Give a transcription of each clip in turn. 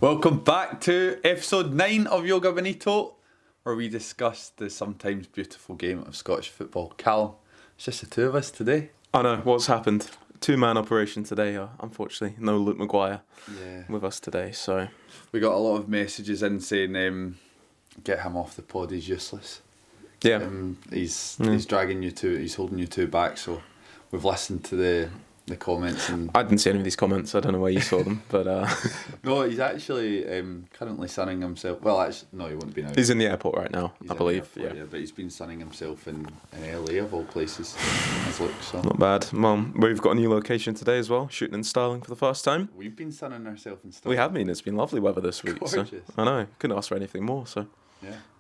Welcome back to episode 9 of Joga Bonito, where we discuss the sometimes beautiful game of Scottish football. Callum, it's just the two of us today. I know, what's happened? Two-man operation today, unfortunately. No Luke Maguire with us today, so... We got a lot of messages in saying, get him off the pod, he's useless. Yeah. He's dragging you two, he's holding you two back, so we've listened to the comments. And I didn't see any of these comments, I don't know where you saw them, but... No, he's actually currently sunning himself. Well, actually, no, he wouldn't be now. He's in the airport right now, I believe. Airport, yeah, but he's been sunning himself in LA, of all places. As Luke, so. Not bad. Well, we've got a new location today as well, shooting in Stirling for the first time. We've been sunning ourselves in Stirling. We have been, it's been lovely weather this week. Gorgeous. So, I know, couldn't ask for anything more, so...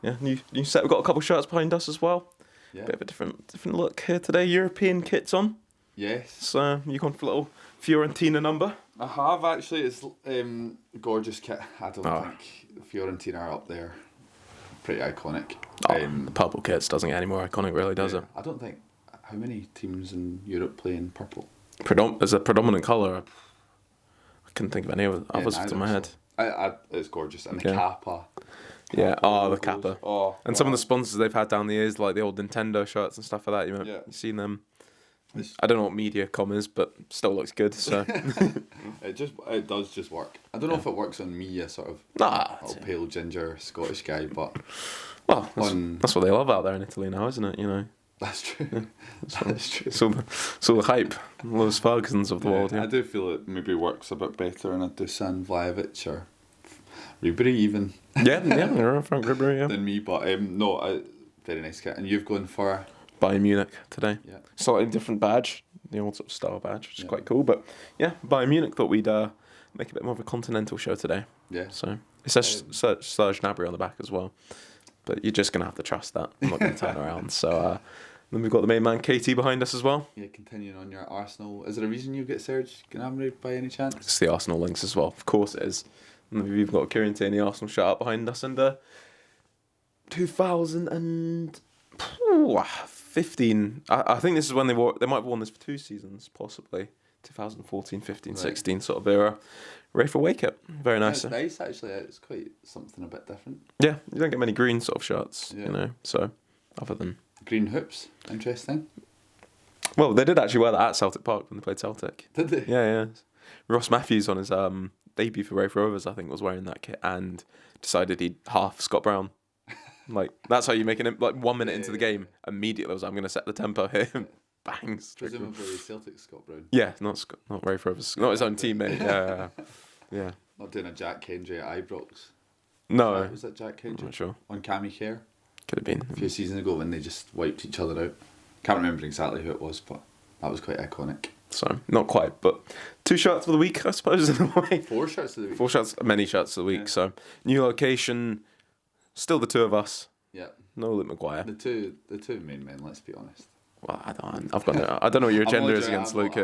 Yeah, new set. We've got a couple shirts behind us as well. Yeah. Bit of a different look here today. European kits on. Yes. So you gone for a little Fiorentina number? I have actually. It's gorgeous kit. I don't think Fiorentina are up there. Pretty iconic. The purple kits doesn't get any more iconic, really, does it? I don't think. How many teams in Europe play in purple? As a predominant colour. I couldn't think of any others off the top of my head. It's gorgeous, and the Kappa. Yeah, the Kappa. And some of the sponsors they've had down the years, like the old Nintendo shirts and stuff like that. You've seen them. I don't know what MediaCom is, but still looks good. So it does just work. I don't know if it works on me, a sort of little pale ginger Scottish guy, but that's what they love out there in Italy now, isn't it? You know. That's true. Yeah, that's true. It's all the hype, those Fergusons of the world. Yeah. I do feel it maybe works a bit better in a Dusan Vlahovic or Ribery even. Frank Ribery, than me, but very nice kit. And you've gone for Bayern Munich today. Yeah. Slightly different badge, the old sort of star badge, which is quite cool. But yeah, Bayern Munich thought we'd make a bit more of a continental show today. Yeah. So it says Serge Gnabry on the back as well. But you're just going to have to trust that. I'm not going to turn around. So then we've got the main man, KT, behind us as well. Yeah, continuing on your Arsenal. Is there a reason you get Serge Gnabry by any chance? It's the Arsenal links as well. Of course it is. And we've even got Kieran Tierney, Arsenal shout out behind us. And 2015, I think this is when they might have won this for 2 seasons, possibly. 2014, 15, 16 sort of era. Rafa Wakeup. Very nice. It's nice, actually. It's quite something a bit different. Yeah, you don't get many green sort of shirts, you know, so other than... Green hoops. Interesting. Well, they did actually wear that at Celtic Park when they played Celtic. Did they? Yeah. Ross Matthews on his debut for Rafe Rovers, I think, was wearing that kit and decided he'd half Scott Brown. Like, that's how you make it. Like 1 minute into the game, immediately I was like, I'm going to set the tempo here. Bangs. Presumably Celtic Scott Brown. Yeah, not Rafe Rovers. Not his own teammate. Yeah. Not doing a Jack Kendry at Ibrox. No. Was that Jack Kendry? I'm not sure. On Cammy Care? Could have been. A few seasons ago when they just wiped each other out. Can't remember exactly who it was, but that was quite iconic. So, not quite, but 2 shirts for the week, I suppose, in a way. 4 shirts of the week. 4 shirts, many shirts of the week. Yeah. So, new location, still the two of us. Yeah. No Luke Maguire. The two main men, let's be honest. Well, I don't know what your agenda is against Luke.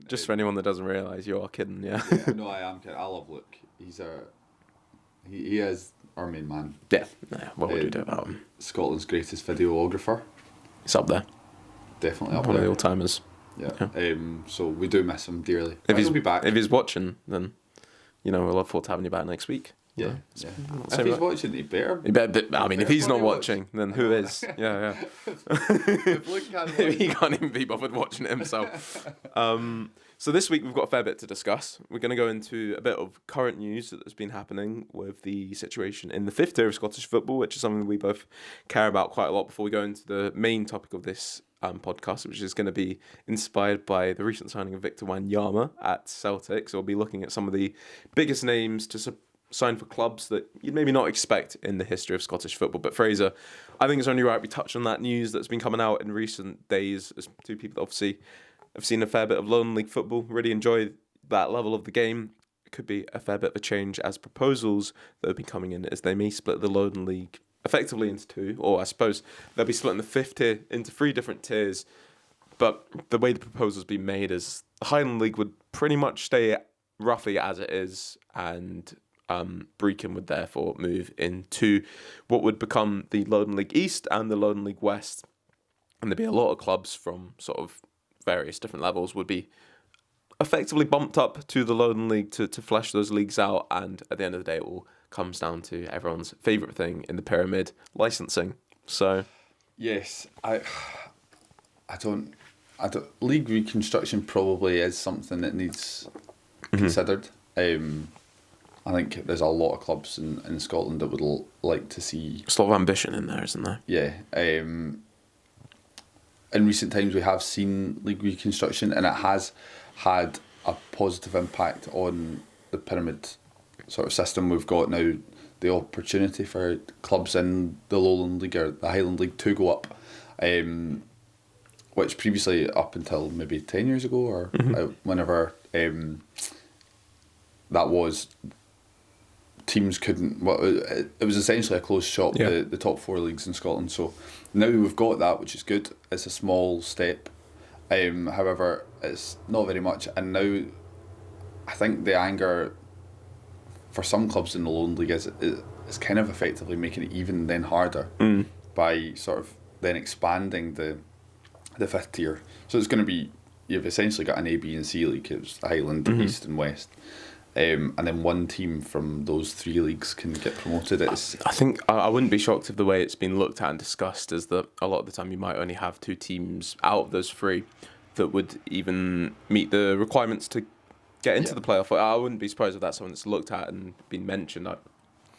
Just for anyone that doesn't realise, you are kidding, yeah. No, I am kidding. I love Luke. He is our main man. Yeah. What would you do about him? Scotland's greatest videographer. He's up there. Definitely up there. One of the all-timers. Yeah. So we do miss him dearly. He'll be back. If he's watching, then we'll look forward to having you back next week. Yeah. If he's watching, he better. If he's not watching, then who is? Yeah. He can't even be bothered watching it himself. So this week we've got a fair bit to discuss. We're going to go into a bit of current news that's been happening with the situation in the 5th tier of Scottish football, which is something we both care about quite a lot before we go into the main topic of this podcast, which is going to be inspired by the recent signing of Victor Wanyama at Celtic. So we'll be looking at some of the biggest names to sign for clubs that you'd maybe not expect in the history of Scottish football. But Fraser, I think it's only right we touch on that news that's been coming out in recent days as 2 people that obviously have seen a fair bit of Lowland League football, really enjoy that level of the game. It could be a fair bit of a change as proposals that have been coming in as they may split the Lowland League effectively into 2, or I suppose they'll be splitting the 5th tier into 3 different tiers. But the way the proposal's been made is the Highland League would pretty much stay roughly as it is, and Brecon would therefore move into what would become the Lowland League East and the Lowland League West. And there'd be a lot of clubs from sort of various different levels would be effectively bumped up to the Lowland League to flesh those leagues out, and at the end of the day, it all comes down to everyone's favourite thing in the pyramid, licensing. So, yes, I don't. League reconstruction probably is something that needs considered. I think there's a lot of clubs in Scotland that would like to see. There's a lot of ambition in there, isn't there? Yeah. In recent times, we have seen league reconstruction, and it has had a positive impact on the pyramid sort of system. We've got now the opportunity for clubs in the Lowland League or the Highland League to go up, which previously, up until maybe 10 years ago or whenever, that was, teams couldn't. Well, it was essentially a closed shop. Yeah. The top 4 leagues in Scotland. So now we've got that, which is good. It's a small step. However, it's not very much. And now, I think the anger for some clubs in the Lowland League is kind of effectively making it even then harder by sort of then expanding the 5th tier. So it's going to be, you've essentially got an A, B, and C league. It was the Highland, East, and West. And then one team from those 3 leagues can get promoted. I think I wouldn't be shocked if the way it's been looked at and discussed is that a lot of the time you might only have 2 teams out of those 3 that would even meet the requirements to get into the playoff. I wouldn't be surprised if that's something that's looked at and been mentioned.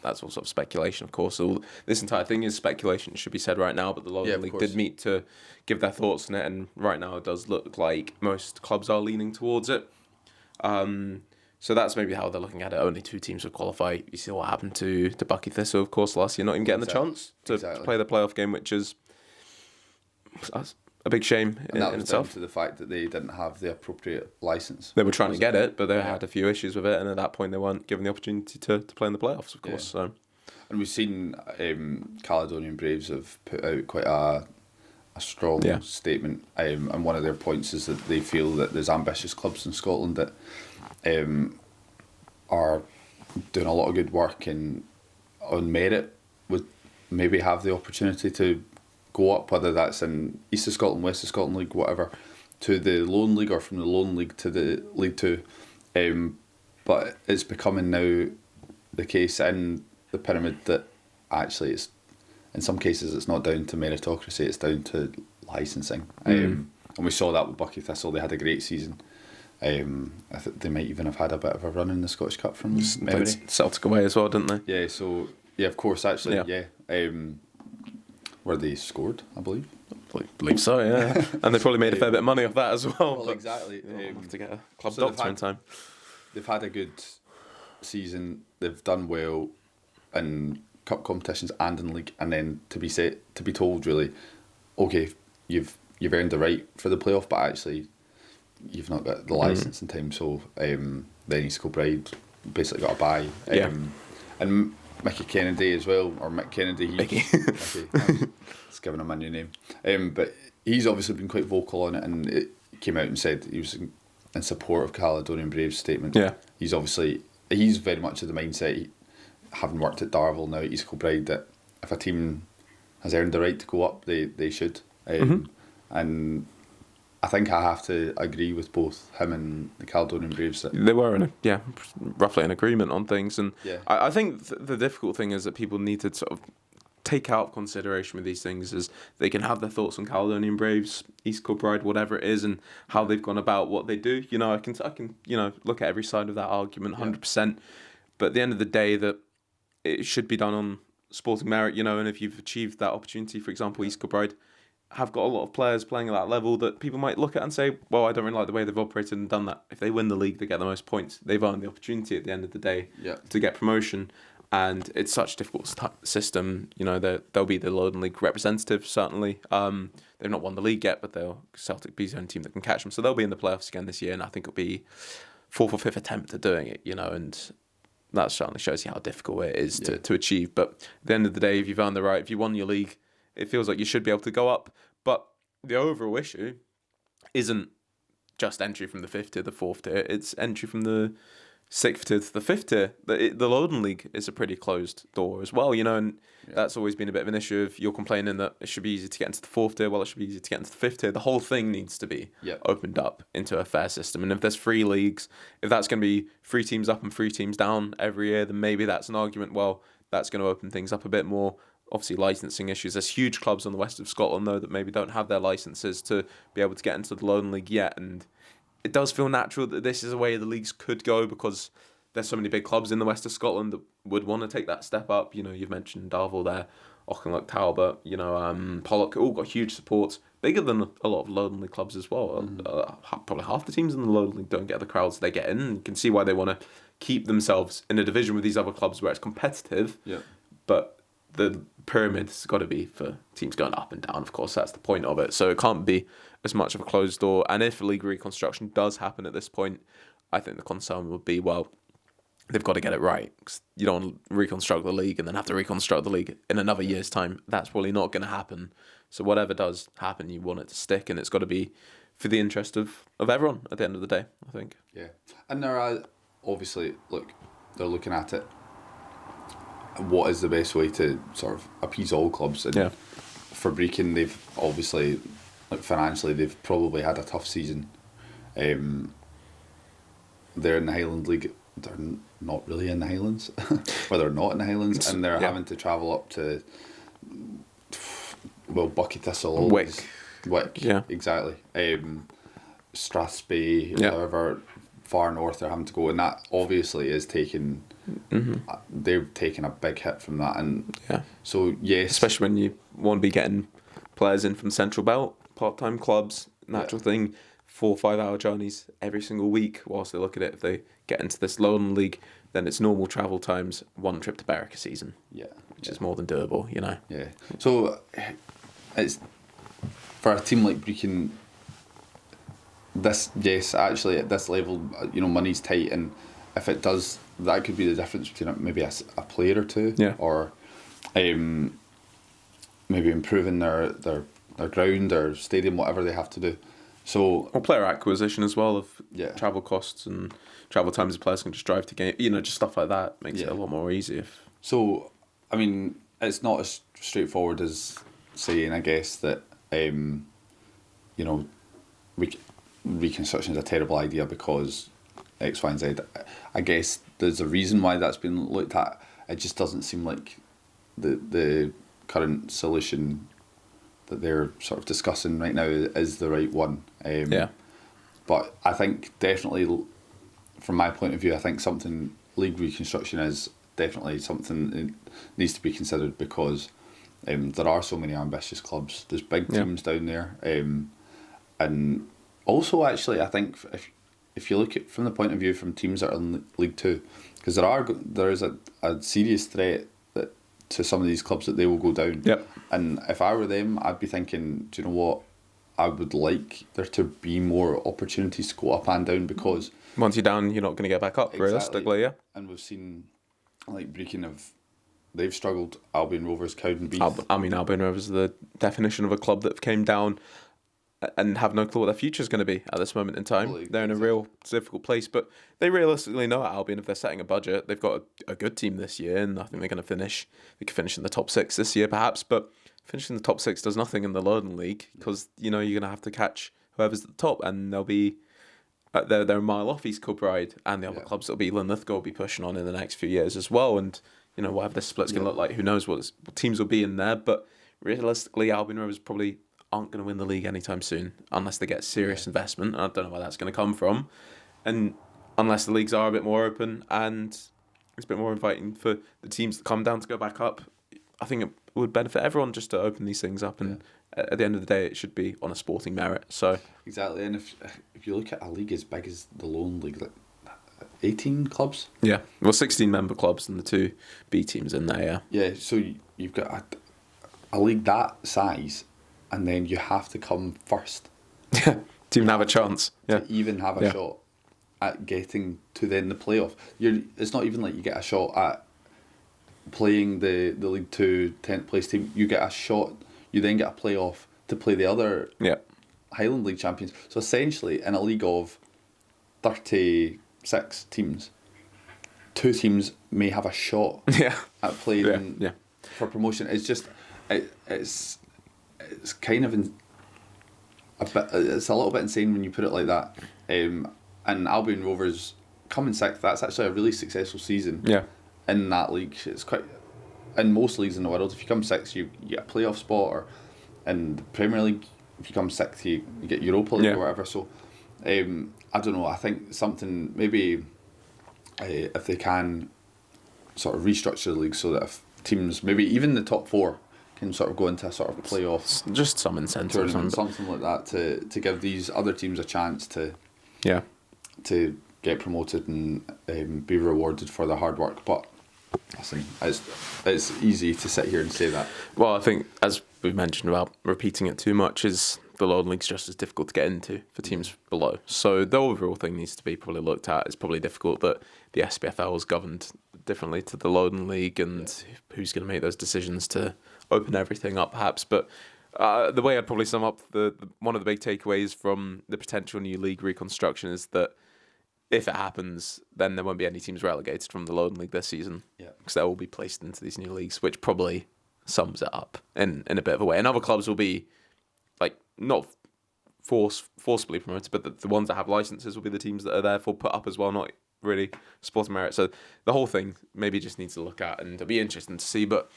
That's all sort of speculation, of course. This entire thing is speculation, it should be said right now, but the Lowland League did meet to give their thoughts on it, and right now it does look like most clubs are leaning towards it. So that's maybe how they're looking at it. Only 2 teams would qualify. You see what happened to Bucky Thistle, of course, last year, not even getting the chance to play the playoff game, which is a big shame in itself. Down to the fact that they didn't have the appropriate licence. They were trying to get it, but they had a few issues with it, and at that point they weren't given the opportunity to play in the playoffs, of course. So. And we've seen Caledonian Braves have put out quite a strong statement, and one of their points is that they feel that there's ambitious clubs in Scotland that are doing a lot of good work and on merit would maybe have the opportunity to go up, whether that's in East of Scotland, West of Scotland League, whatever, to the Lowland League or from the Lowland League to the League 2. But it's becoming now the case in the pyramid that actually it's, in some cases, it's not down to meritocracy, it's down to licensing. And we saw that with Bucky Thistle. They had a great season. I think they might even have had a bit of a run in the Scottish Cup from memory. Celtic away as well, didn't they? Yeah, so, yeah, of course, actually, where they scored, I believe. I believe so, yeah. And they probably made a fair bit of money off that as well. Well, exactly. To get a club doctor in time. They've had a good season. They've done well in cup competitions and in league, and then to be told really, okay, you've earned the right for the playoff, but actually you've not got the licence in time. So then East Kilbride basically got a bye. And Mickey Kennedy as well, or Mick Kennedy. Mickey. It's giving him a new name. But he's obviously been quite vocal on it, and it came out and said he was in support of Caledonian Braves' statement. Yeah. He's very much of the mindset, having worked at Darvel, now at East Kilbride, that if a team has earned the right to go up, they should. And I think I have to agree with both him and the Caledonian Braves. They were roughly in agreement on things, and I think the difficult thing is that people need to sort of take out consideration with these things is they can have their thoughts on Caledonian Braves, East Kilbride, whatever it is, and how they've gone about what they do. You know, I can look at every side of that argument 100%, but at the end of the day, that it should be done on sporting merit. You know, and if you've achieved that opportunity, for example, East Kilbride have got a lot of players playing at that level that people might look at and say, well, I don't really like the way they've operated and done that. If they win the league, they get the most points. They've earned the opportunity at the end of the day to get promotion. And it's such a difficult system. You know, they'll be the Lowland League representative, certainly. They've not won the league yet, but Celtic be the only team that can catch them. So they'll be in the playoffs again this year, and I think it'll be 4th or 5th attempt at doing it, you know, and that certainly shows you how difficult it is to achieve. But at the end of the day, if you've earned the right, if you won your league, it feels like you should be able to go up. But the overall issue isn't just entry from the 5th tier, the 4th tier. It's entry from the sixth tier to the fifth tier. The Lowland League is a pretty closed door as well, and that's always been a bit of an issue. If you're complaining that it should be easy to get into the fourth tier, well, it should be easy to get into the fifth tier. The whole thing needs to be opened up into a fair system. And if there's 3 leagues, if that's going to be 3 teams up and 3 teams down every year, then maybe that's an argument. Well, that's going to open things up a bit more. Obviously, licensing issues. There's huge clubs on the west of Scotland, though, that maybe don't have their licenses to be able to get into the Lowland League yet. And it does feel natural that this is a way the leagues could go, because there's so many big clubs in the west of Scotland that would want to take that step up. You've mentioned Darvel there, Auchinleck, Talbot, Pollock, all got huge support, bigger than a lot of Lowland League clubs as well. Probably half the teams in the Lowland League don't get the crowds they get in. You can see why they want to keep themselves in a division with these other clubs where it's competitive. Yeah. But the pyramid's got to be for teams going up and down, of course. That's the point of it. So it can't be as much of a closed door. And if league reconstruction does happen at this point, I think the concern would be, well, they've got to get it right. 'Cause you don't want to reconstruct the league and then have to reconstruct the league in another year's time. That's probably not going to happen. So whatever does happen, you want it to stick, and it's got to be for the interest of everyone at the end of the day, I think. Yeah. And there are, obviously, they're looking at it. What is the best way to sort of appease all clubs? And for Brecon, they've obviously, financially, they've probably had a tough season. They're in the Highland League. They're not really in the Highlands. Well, they're not in the Highlands, and they're having to travel up to, Bucky Thistle. Wick. Yeah. Exactly. Strathspey, however far north they're having to go, and that obviously is taking... They've taken a big hit from that, and so yes, especially when you want to be getting players in from Central Belt, part-time clubs, natural thing, 4 or 5 hour journeys every single week. Whilst they look at it, if they get into this Lowland League, then it's normal travel times, 1 trip to Berwick a season, which is more than doable, Yeah. So it's for a team like Brecon. Actually at this level, money's tight, and if it does, that could be the difference between maybe a player or two, or maybe improving their ground or stadium, whatever they have to do. So, or player acquisition as well, of travel costs and travel times the players can just drive to game, just stuff like that makes it a lot more easy. So, I mean, it's not as straightforward as saying, I guess, that reconstruction is a terrible idea because X, Y, and Z. I guess there's a reason why that's been looked at. It just doesn't seem like the current solution that they're sort of discussing right now is the right one. But I think definitely, from my point of view, I think league reconstruction is definitely something that needs to be considered, because there are so many ambitious clubs. There's big teams down there, and also actually I think if you look at from the point of view from teams that are in League Two, because there is a serious threat that to some of these clubs that they will go down. And if I were them, I'd be thinking, do you know what? I would like there to be more opportunities to go up and down, because once you're down, you're not going to get back up, realistically. And we've seen like Brecon they've struggled. Albion Rovers, Cowdenbeath. Albion Rovers are the definition of a club that came down and have no clue what their future is going to be at this moment in time. They're in a real difficult place, but they realistically know at Albion, if they're setting a budget, they've got a good team this year, and I think they're going to finish. They could finish in the top 6 this year, perhaps, but finishing in the top 6 does nothing in the Lowland League, because you're going to have to catch whoever's at the top, and they'll be they're a mile off East Kilbride, and the other clubs that'll be Linlithgow will be pushing on in the next few years as well, and whatever this split's going to look like, who knows what teams will be in there, but realistically, Albion Rovers probably aren't going to win the league anytime soon unless they get serious investment. I don't know where that's going to come from, and unless the leagues are a bit more open and it's a bit more inviting for the teams that come down to go back up, I think it would benefit everyone just to open these things up, and at the end of the day it should be on a sporting merit. So exactly, and if you look at a league as big as the Lowland League, like 18 clubs, 16 member clubs and the 2 B teams in there, so you've got a league that size, and then you have to come first to even have a chance, to even have a shot at getting to then the playoff. It's not even like you get a shot at playing the League 2 10th place team. You get a shot, you then get a playoff to play the other Highland League champions. So essentially, in a league of 36 teams, two teams may have a shot at playing for promotion. It's just it's kind of it's a little bit insane when you put it like that. And Albion Rovers coming sixth. That's actually a really successful season. Yeah. In that league, it's quite. In most leagues in the world, if you come sixth, you get a playoff spot, or in the Premier League, if you come sixth, you get Europa League or whatever. So, I don't know. I think something maybe if they can sort of restructure the league so that if teams, maybe even the top four, can sort of go into a sort of playoff, just some incentive, something like that to give these other teams a chance to get promoted and be rewarded for their hard work. But listen, it's easy to sit here and say that. Well, I think, as we've mentioned about repeating it too much, is the Lowland League's just as difficult to get into for teams below. So the overall thing needs to be probably looked at. It's probably difficult that the SPFL is governed differently to the Lowland League, and who's going to make those decisions to open everything up, perhaps. But the way I'd probably sum up the one of the big takeaways from the potential new league reconstruction is that if it happens, then there won't be any teams relegated from the Lowland League this season. Yeah. Because they'll all be placed into these new leagues, which probably sums it up in a bit of a way. And other clubs will be, like, not forcibly promoted, but the ones that have licenses will be the teams that are therefore put up as well, not really sporting merit. So the whole thing maybe just needs to look at, and it'll be interesting to see. But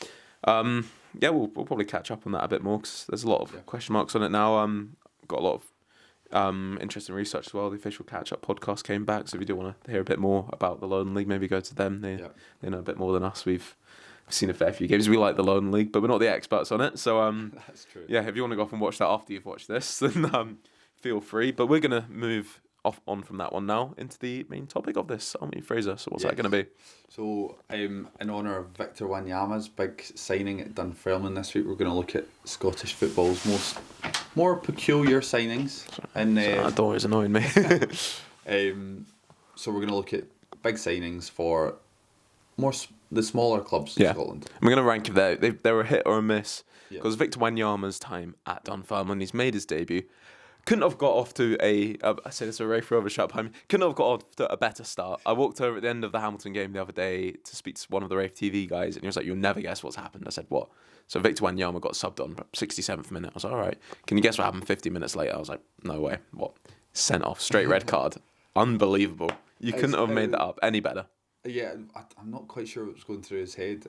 we'll probably catch up on that a bit more, because there's a lot of question marks on it now. Got a lot of interesting research as well. The official catch-up podcast came back, so if you do want to hear a bit more about the Lowland League, maybe go to them. They know a bit more than us. We've seen a fair few games. We like the Lowland League, but we're not the experts on it. So that's true. Yeah, if you want to go off and watch that after you've watched this, then feel free. But we're gonna move on from that one now into the main topic of this, aren't we, Fraser? So what's that going to be? So in honour of Victor Wanyama's big signing at Dunfermline this week, we're going to look at Scottish football's more peculiar signings. And that door is annoying me. So we're going to look at big signings for the smaller clubs in Scotland. And we're going to rank if they're a hit or a miss. Because Victor Wanyama's time at Dunfermline, he's made his debut. Couldn't have got off to I say this with a shut behind me. Couldn't have got off to a better start. I walked over at the end of the Hamilton game the other day to speak to one of the Rafe TV guys, and he was like, "You'll never guess what's happened." I said, "What?" So Victor Wanyama got subbed on 67th minute. I was like, "All right." Can you guess what happened 50 minutes later? I was like, "No way." What? Sent off, straight red card. Unbelievable. You couldn't have made that up any better. Yeah, I'm not quite sure what was going through his head.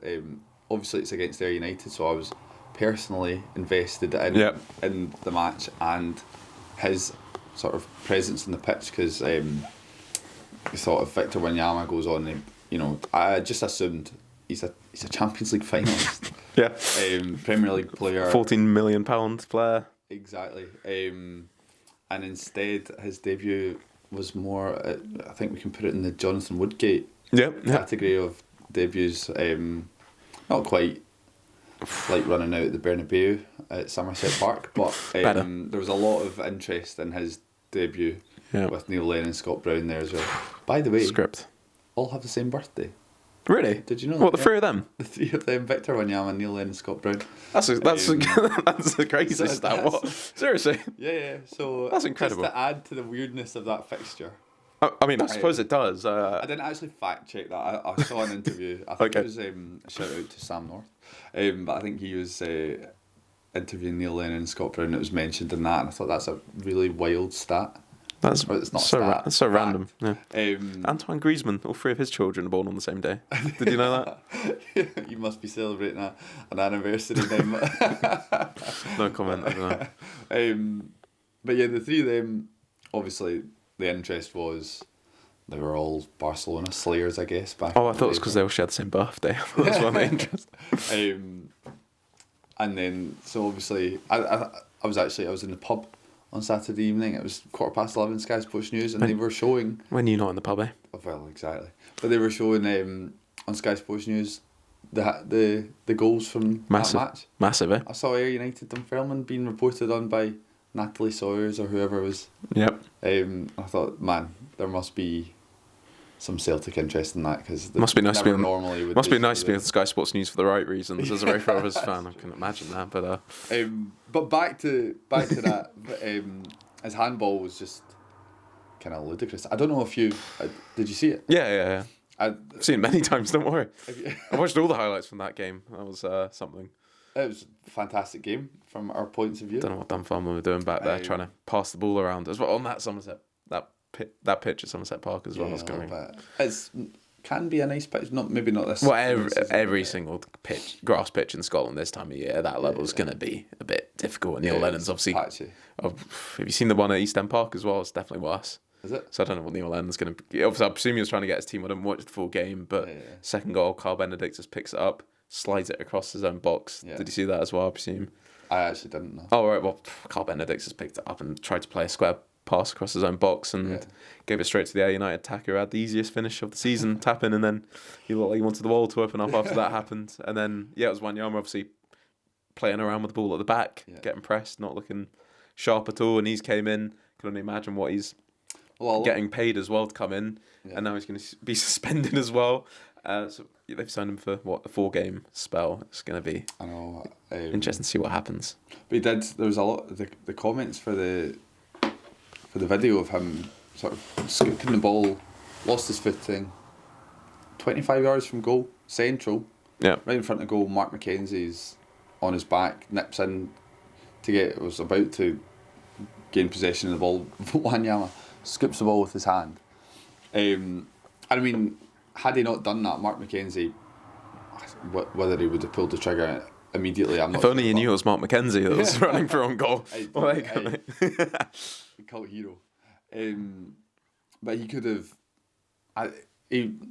Obviously, it's against Ayr United, so I was personally invested in the match and his sort of presence in the pitch, because I thought if Victor Wanyama goes on, I just assumed he's a Champions League finalist. Premier League player, £14 million player. Exactly. And instead his debut was more, I think we can put it in the Jonathan Woodgate category of debuts. Not quite like running out at the Bernabeu at Somerset Park, but there was a lot of interest in his debut with Neil Lennon and Scott Brown there as well. By the way, all have the same birthday. Really? Did you know? What, the three of them? The three of them: Victor Wanyama, Neil Lennon, Scott Brown. That's the craziest stat. What? Seriously? Yeah. So that's incredible. Just to add to the weirdness of that fixture. I mean, I suppose it does. I didn't actually fact check that. I saw an interview. I think it was a shout out to Sam North. But I think he was interviewing Neil Lennon and Scott Brown. It was mentioned in that, and I thought that's a really wild stat. It's not that's so random. Yeah. Antoine Griezmann, all three of his children are born on the same day. Did you know that? You must be celebrating an anniversary then. No comment. I don't know. But yeah, the three of them, obviously, the interest was they were all Barcelona slayers, I guess. I thought it was because they all shared the same birthday. That's one of the interest. And then, so obviously, I was in the pub on Saturday evening. It was 11:15 Sky Sports News, and they were showing. When you're not in the pub, eh? Well, exactly. But they were showing on Sky Sports News the goals from that match. Massive, eh? I saw Ayr United Dunfermline being reported on by Natalie Sawyers or whoever it was. Yep. I thought, man, there must be some Celtic interest in that, because must be nice to be on Sky Sports News for the right reasons. As a Rafe Rovers fan, I can imagine that. But back to that, his handball was just kind of ludicrous. I don't know if you did you see it? Yeah. I've seen it many times, don't worry. you- I watched all the highlights from that game. That was something. It was a fantastic game from our points of view. Don't know what dumb fun we were doing back there, trying to pass the ball around as well on that Somerset, that pitch at Somerset Park as well. Yeah, It's going. It's can be a nice pitch, maybe not this. Well, this season, every but single grass pitch in Scotland this time of year, that level is going to be a bit difficult. And Neil Lennon's obviously. patchy. Have you seen the one at East End Park as well? It's definitely worse. Is it? So I don't know what Neil Lennon's going to be. Obviously, I presume he was trying to get his team. I didn't watch the full game, but second goal, Carl Benedict just picks it up, slides it across his own box. Yeah. Did you see that as well, I presume? I actually didn't know. Oh, right. Well, Carl Benedict just picked it up and tried to play a square pass across his own box and gave it straight to the Air United attacker who had the easiest finish of the season, tapping, and then he looked like he wanted the wall to open up after that happened. And then, it was Wanyama obviously playing around with the ball at the back, getting pressed, not looking sharp at all, and he's came in. Can only imagine what he's getting paid as well to come in, and now he's going to be suspended as well. So they've signed him for a 4-game spell. It's going to be interesting to see what happens. But there was a lot of the comments for the video of him sort of scooping the ball, lost his footing, 25 yards from goal, central, right in front of goal. Mark McKenzie's on his back, nips in was about to gain possession of the ball. Wanyama scoops the ball with his hand. I mean, had he not done that, Mark McKenzie, whether he would have pulled the trigger immediately, I'm not If only you knew it was Mark McKenzie that was running for on goal. Cult hero. But he could have.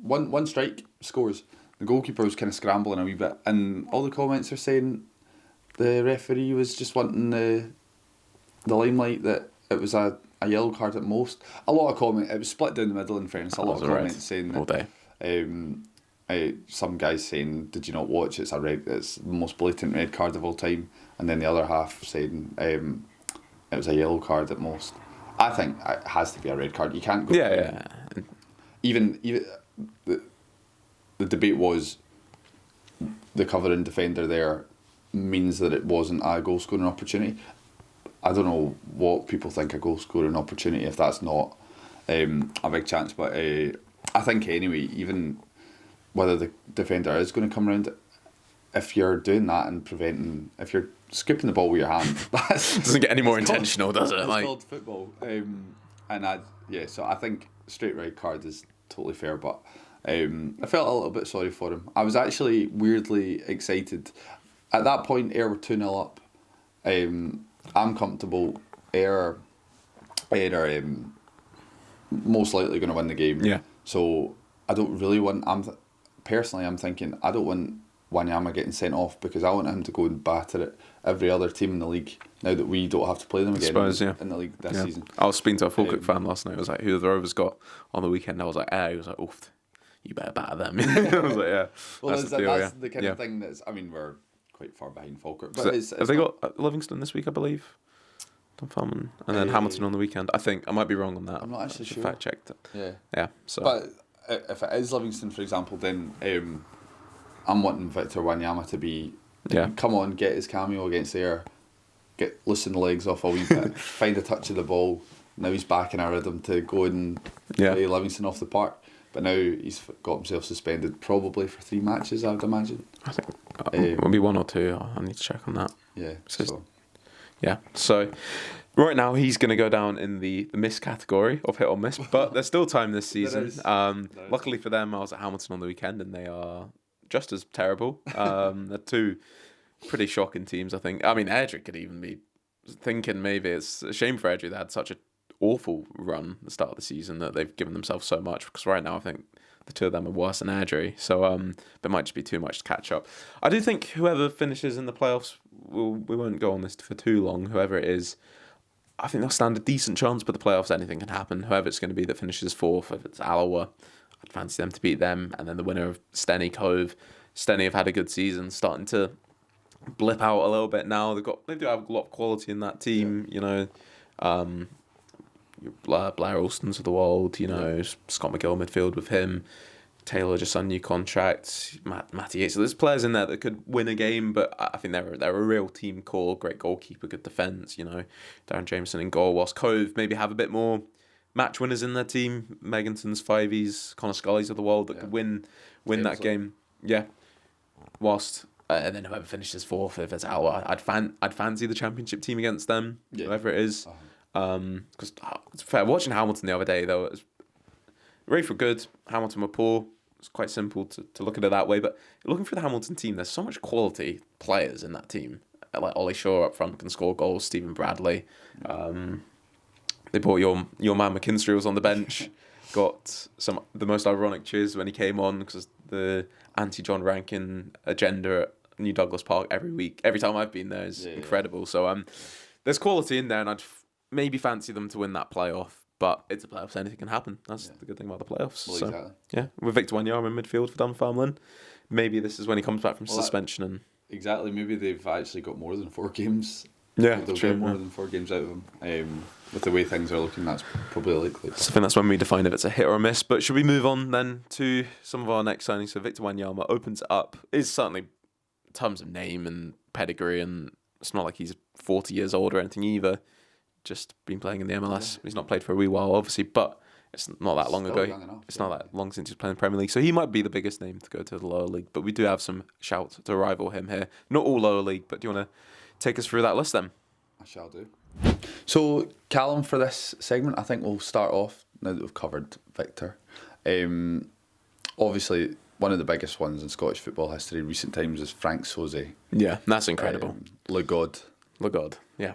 One strike scores. The goalkeeper was kind of scrambling a wee bit, and all the comments are saying the referee was just wanting the limelight, that it was a yellow card at most. A lot of comment. It was split down the middle, in fairness. A lot of comments saying all day. Some guys saying, "Did you not watch? It's the most blatant red card of all time," and then the other half saying it was a yellow card at most. I think it has to be a red card. You can't go. Even the debate was the covering defender there means that it wasn't a goal scoring opportunity. I don't know what people think a goal scoring opportunity if that's not a big chance, but I think anyway, even whether the defender is going to come around, if you're doing that and if you're scooping the ball with your hand, that doesn't get any more intentional, does it? It's called football. So I think straight red card is totally fair, but I felt a little bit sorry for him. I was actually weirdly excited. At that point, Ayr were 2-0 up. I'm comfortable. Ayr are most likely going to win the game. Yeah. So I don't really want. I'm thinking I don't want Wanyama getting sent off, because I want him to go and batter at every other team in the league now that we don't have to play them again in the league this season. I was speaking to a Falkirk fan last night. I was like, who the Rovers got on the weekend? I was like, he was like, oof, you better batter them. I was like, yeah. Well, that's the kind of thing that's. I mean, we're quite far behind Falkirk. But have they got Livingston this week, I believe? Dunfermline, and then Hamilton on the weekend. I think I might be wrong on that. I'm not actually sure. Fact checked it. Yeah. So, but if it is Livingston, for example, then I'm wanting Victor Wanyama to be come on, get his cameo against Ayr, loosen the legs off a wee bit, find a touch of the ball. Now he's back in a rhythm to go and play Livingston off the park. But now he's got himself suspended probably for 3 matches, I would imagine. I think maybe 1 or 2. I need to check on that. Yeah. So right now he's going to go down in the miss category of hit or miss, but there's still time this season. Luckily for them, I was at Hamilton on the weekend and they are just as terrible. They're 2 pretty shocking teams, I think. I mean, Airdrie could even be thinking maybe it's a shame for Airdrie they had such an awful run at the start of the season that they've given themselves so much, because right now I think the 2 of them are worse than Airdrie, so it might just be too much to catch up. I do think whoever finishes in the playoffs, we won't go on this for too long, whoever it is, I think they'll stand a decent chance, but the playoffs, anything can happen. Whoever it's going to be that finishes 4th, if it's Alloa, I'd fancy them to beat them, and then the winner of Steny Cove. Steny have had a good season, starting to blip out a little bit now. They do have a lot of quality in that team, you know. Blair Alston's of the world, you know, Scott McGill midfield with him. Taylor just signed a new contract. Matty Yates. So there's players in there that could win a game, but I think they're a real team core. Great goalkeeper, good defence, you know. Darren Jameson in goal, whilst Cove maybe have a bit more match winners in their team, Megantons, Fiveys, Connor Scully's of the world that could win that game. Yeah. Whilst and then whoever finishes fourth, if it's out, I'd fancy the championship team against them, whoever it is. Because it's fair. Watching Hamilton the other day though, it was Rafe were good, Hamilton were poor. It's quite simple to look at it that way. But looking through the Hamilton team, there's so much quality players in that team. Like Ollie Shaw up front can score goals. Stephen Bradley. They brought your man McKinstry was on the bench. Got the most ironic cheers when he came on because the anti-John Rankin agenda at New Douglas Park every time I've been there is incredible. So there's quality in there, and I'd maybe fancy them to win that playoff. But it's a playoffs, anything can happen. That's the good thing about the playoffs. Well, so, exactly. Yeah, with Victor Wanyama in midfield for Dunfermline, maybe this is when he comes back from suspension. Exactly, maybe they've actually got more than 4 games. Yeah, they'll get more than 4 games out of them. With the way things are looking, that's probably likely. So I think that's when we define if it's a hit or a miss. But should we move on then to some of our next signings? So Victor Wanyama opens it up. Is certainly in terms of name and pedigree, and it's not like he's 40 years old or anything either. Just been playing in the MLS. He's not played for a wee while, obviously, but it's not that long ago. It's not that long since he was playing in the Premier League. So he might be the biggest name to go to the lower league. But we do have some shouts to rival him here. Not all lower league, but do you want to take us through that list then? I shall do. So, Callum, for this segment, I think we'll start off, now that we've covered Victor. Obviously, one of the biggest ones in Scottish football history in recent times is Franck Sauzée. Yeah, that's incredible. Le God, yeah.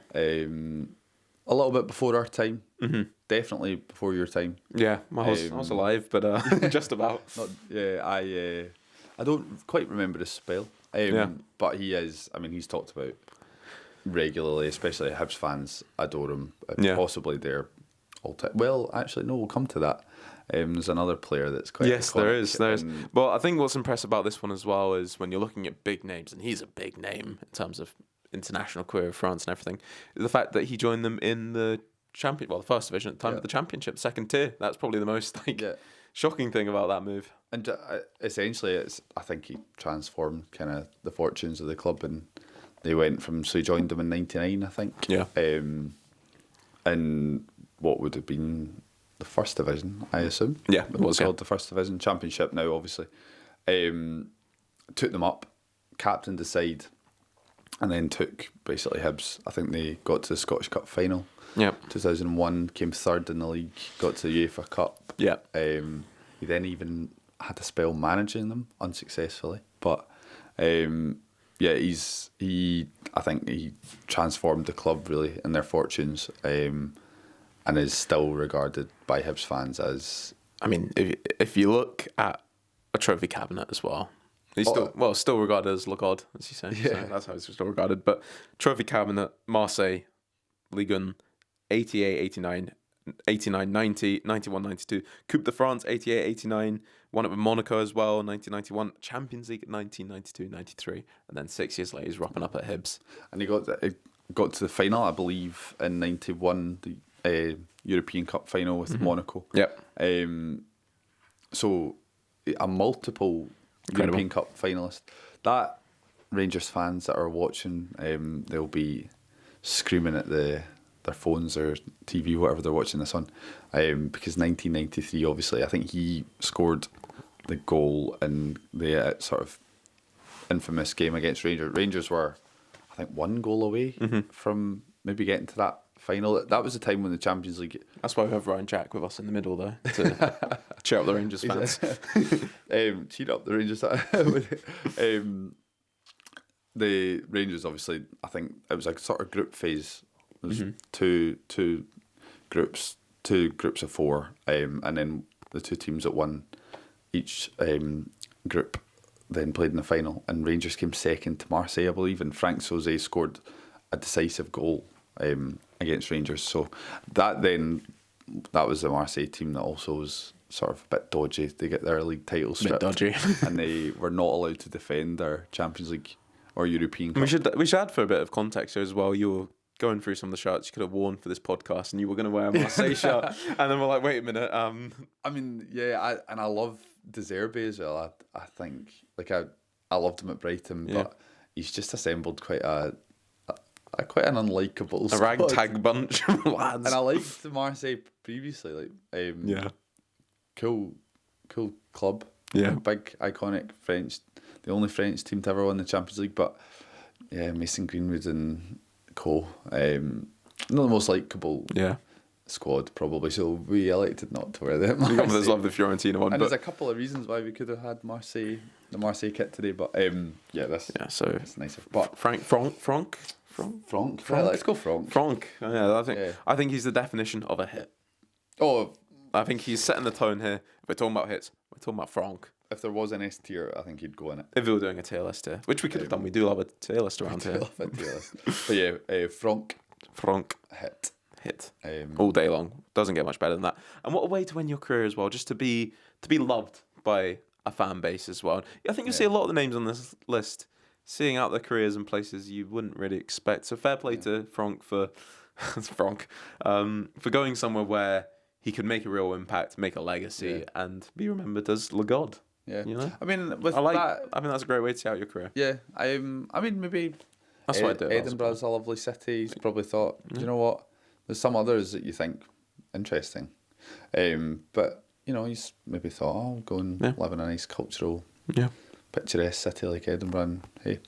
A little bit before our time. Mm-hmm. Definitely before your time. Yeah, I was alive, but just about. I don't quite remember his spell. But he is, he's talked about regularly, especially Hibs fans adore him. Possibly their all-time. Well, actually, no, we'll come to that. There's another player that's quite iconic. There is. Well, I think what's impressive about this one as well is when you're looking at big names, and he's a big name in terms of international career of France and everything, the fact that he joined them in the the first division at the time of the championship, second tier. That's probably the most shocking thing about that move. And essentially, I think he transformed kind of the fortunes of the club, and they went from, so he joined them in '99, I think. Yeah. And what would have been the first division, I assume. Yeah, it was called the first division, championship now, obviously. Took them up, captained the side, and then took basically Hibs. I think they got to the Scottish Cup final. Yeah. 2001, came third in the league, got to the UEFA Cup. Yeah. He then even had a spell managing them unsuccessfully, but I think he transformed the club really and their fortunes, and is still regarded by Hibs fans as. If you look at a trophy cabinet as well, he's still regarded as Le God, as you say. Yeah. So that's how he's still regarded. But trophy cabinet, Marseille, Ligue 1, 88, 89, 89, 90, 91, 92, Coupe de France, 88, 89, won it with Monaco as well, 1991, Champions League, 1992, 93, and then 6 years later he's wrapping up at Hibs. And he got to the final, I believe, in 91, the European Cup final with Monaco. Yep. So a multiple European Cup finalist. That Rangers fans that are watching, they'll be screaming at their phones or TV, whatever they're watching this on, because 1993, obviously, I think he scored the goal in the sort of infamous game against Rangers. Rangers were, I think, 1 goal away from maybe getting to that final. That was the time when the Champions League. That's why we have Ryan Jack with us in the middle there to cheer up the Rangers fans. Cheer up the Rangers. The Rangers, obviously, I think it was like a sort of group phase. It was two groups of 4, and then the 2 teams that won each group then played in the final, and Rangers came second to Marseille, I believe, and Franck Sauzée scored a decisive goal against Rangers. So that was the Marseille team that also was sort of a bit dodgy. They get their league title stripped, and they were not allowed to defend their Champions League or European Cup. We should add for a bit of context here as well. You were going through some of the shirts you could have worn for this podcast, and you were going to wear a Marseille shirt, and then we're like, wait a minute. I love De Zerbi as well. I think I loved him at Brighton, but he's just assembled quite a quite an unlikable A squad. ragtag bunch of lads. And I liked Marseille previously, Yeah. cool club. Yeah. Big iconic French, the only French team to ever win the Champions League. But yeah, Mason Greenwood and co. Not the most likable squad probably. So we elected not to wear them. You guys love the Fiorentina one, And but there's a couple of reasons why we could have had the Marseille kit today. But so it's nicer. But Franck. Yeah, let's go Franck. Franck. Yeah, I think he's the definition of a hit. Oh, I think he's setting the tone here. If we're talking about hits, we're talking about Franck. if there was an S tier, I think he'd go in it. If we were doing a tier list here, which we could have done, we do love a tier list around here. But yeah, Franck hit. All day long. Doesn't get much better than that. And what a way to win your career as well, just to be loved by a fan base as well. I think you'll see a lot of the names on this list seeing out their careers in places you wouldn't really expect. So fair play to Franck for going somewhere where he could make a real impact, make a legacy, and be remembered as Le God. Yeah, you know. I mean, I think that's a great way to see out your career. Yeah, I mean, maybe That's what I do. Edinburgh's a lovely city. He's probably thought, do you know what? There's some others that you think interesting, but he's maybe thought, I'll go and live in a nice cultural, picturesque city like Edinburgh. And hey,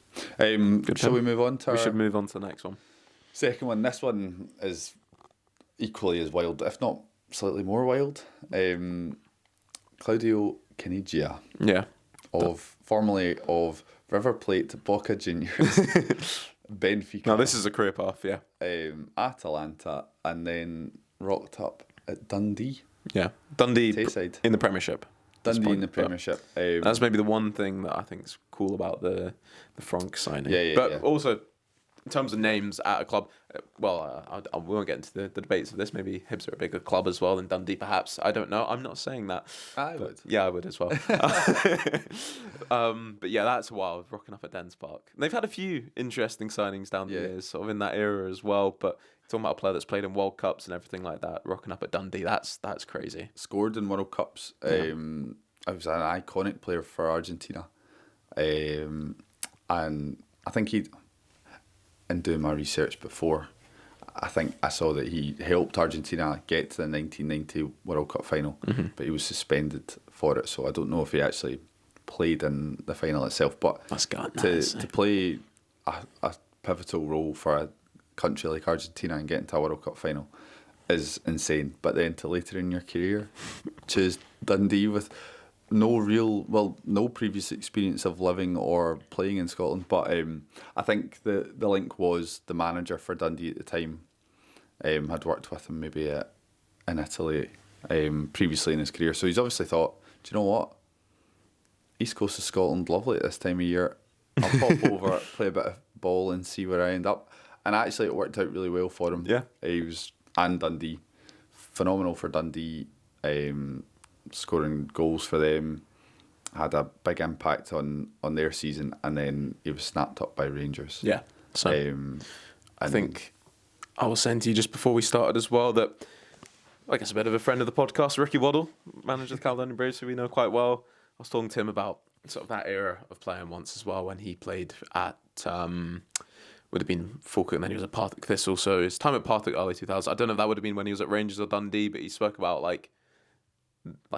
shall we move on to? We should move on to the next one. Second one. This one is equally as wild, if not slightly more wild. Claudio Caniggia, formerly of River Plate, Boca Juniors, Benfica. Now this is a career path, Atalanta, and then rocked up at Dundee. Yeah, Dundee Tayside. in the Premiership. Dundee in the Premiership. That's maybe the one thing that I think is cool about the Franck signing. Yeah. Also, in terms of names at a club, we won't get into the debates of this. Maybe Hibs are a bigger club as well than Dundee, perhaps. I don't know. I'm not saying that. I would. Yeah, I would as well. But yeah, that's wild, rocking up at Dens Park. And they've had a few interesting signings down the years, sort of in that era as well. But talking about a player that's played in World Cups and everything like that, rocking up at Dundee, that's crazy. Scored in World Cups. I was an iconic player for Argentina. And I think in doing my research before, I think I saw that he helped Argentina get to the 1990 World Cup final, but he was suspended for it. So I don't know if he actually played in the final itself. But to play a pivotal role for a country like Argentina and get into a World Cup final is insane. But then to later in your career choose Dundee with no previous experience of living or playing in Scotland, but I think the link was the manager for Dundee at the time had worked with him maybe in Italy previously in his career, so he's obviously thought, do you know what, East Coast of Scotland, lovely at this time of year, I'll pop over, play a bit of ball and see where I end up. And actually it worked out really well for him. And Dundee, phenomenal for Dundee, scoring goals for them, had a big impact on their season, and then he was snapped up by Rangers. Yeah. So I think I was saying to you just before we started as well that I guess a bit of a friend of the podcast, Ricky Waddle, manager of Callum and Fraser, who we know quite well. I was talking to him about sort of that era of playing once as well when he played at would have been Falkirk and then he was at Partick Thistle. So his time at Partick early 2000s. I don't know if that would have been when he was at Rangers or Dundee, but he spoke about like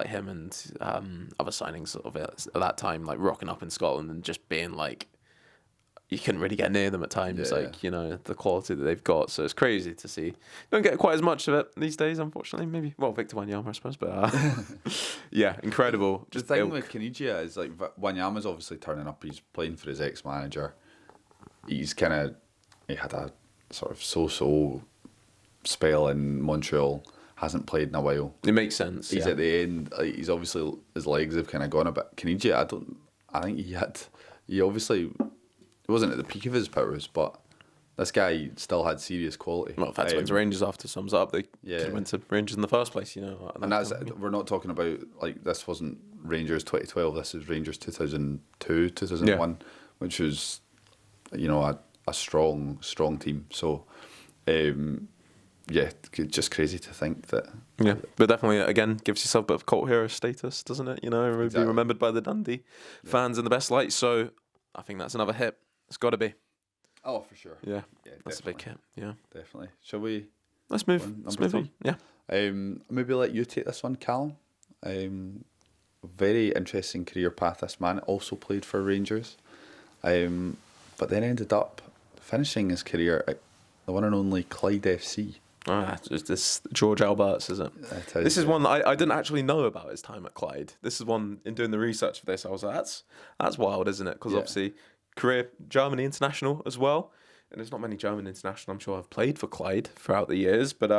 him and other signings of it at that time, like rocking up in Scotland and just being like, you couldn't really get near them at times, the quality that they've got. So it's crazy to see. You don't get quite as much of it these days, unfortunately. Maybe, Victor Wanyama, I suppose, but yeah, incredible. Just the thing with Caniggia is like Wanyama's obviously turning up. He's playing for his ex-manager. He had a sort of so-so spell in Montreal. Hasn't played in a while. It makes sense. He's at the end. Like, he's obviously, his legs have kind of gone a bit. Caniggia, I think he obviously, he wasn't at the peak of his powers, but this guy still had serious quality. Well, if that's went to Rangers after sums up, they could have went to Rangers in the first place, And we're not talking about, like, this wasn't Rangers 2012, this is Rangers 2002, 2001, which was, a strong team. So, just crazy to think that. Yeah, but definitely, again, gives yourself a bit of cult hero status, doesn't it? Be remembered by the Dundee fans in the best light. So I think that's another hit. It's got to be. Oh, for sure. Yeah, Yeah, that's a big hit. Yeah, definitely. Shall we? let's move. Number Let's move 3. on. Yeah. Maybe let you take this one, Callum. Very interesting career path. This man also played for Rangers, but then ended up finishing his career at the one and only Clyde FC. It's this Jorg Albertz, is it? This is one that I didn't actually know about his time at Clyde. This is one, in doing the research for this, I was like, that's wild, isn't it? Because obviously, career Germany international as well. And there's not many German international, I'm sure, have played for Clyde throughout the years. But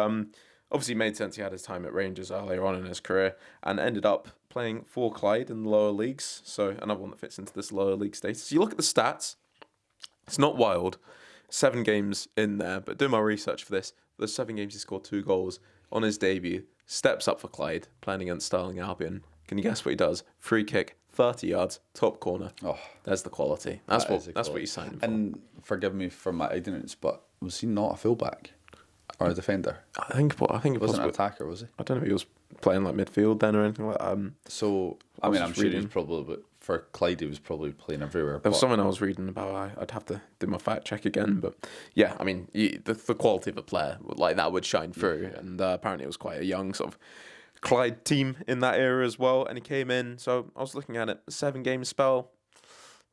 obviously, it made sense he had his time at Rangers earlier on in his career and ended up playing for Clyde in the lower leagues. So another one that fits into this lower league status. You look at the stats, it's not wild. 7 games in there, but doing my research for this, those 7 games he scored 2 goals on his debut, steps up for Clyde, playing against Stirling Albion. Can you guess what he does? Free kick, 30 yards, top corner. Oh, there's the quality. That's what you signed him for. And forgive me for my ignorance, but was he not a fullback or a defender? I think he Wasn't an attacker, was he? I don't know if he was playing like midfield then or anything like that. So I mean, I'm sure he was probably, but for Clyde, he was probably playing everywhere. There was something I was reading about. I'd have to do my fact check again, but yeah, I mean, the quality of a player like that would shine through, and apparently it was quite a young sort of Clyde team in that era as well, and he came in. So I was looking at it, 7-game spell,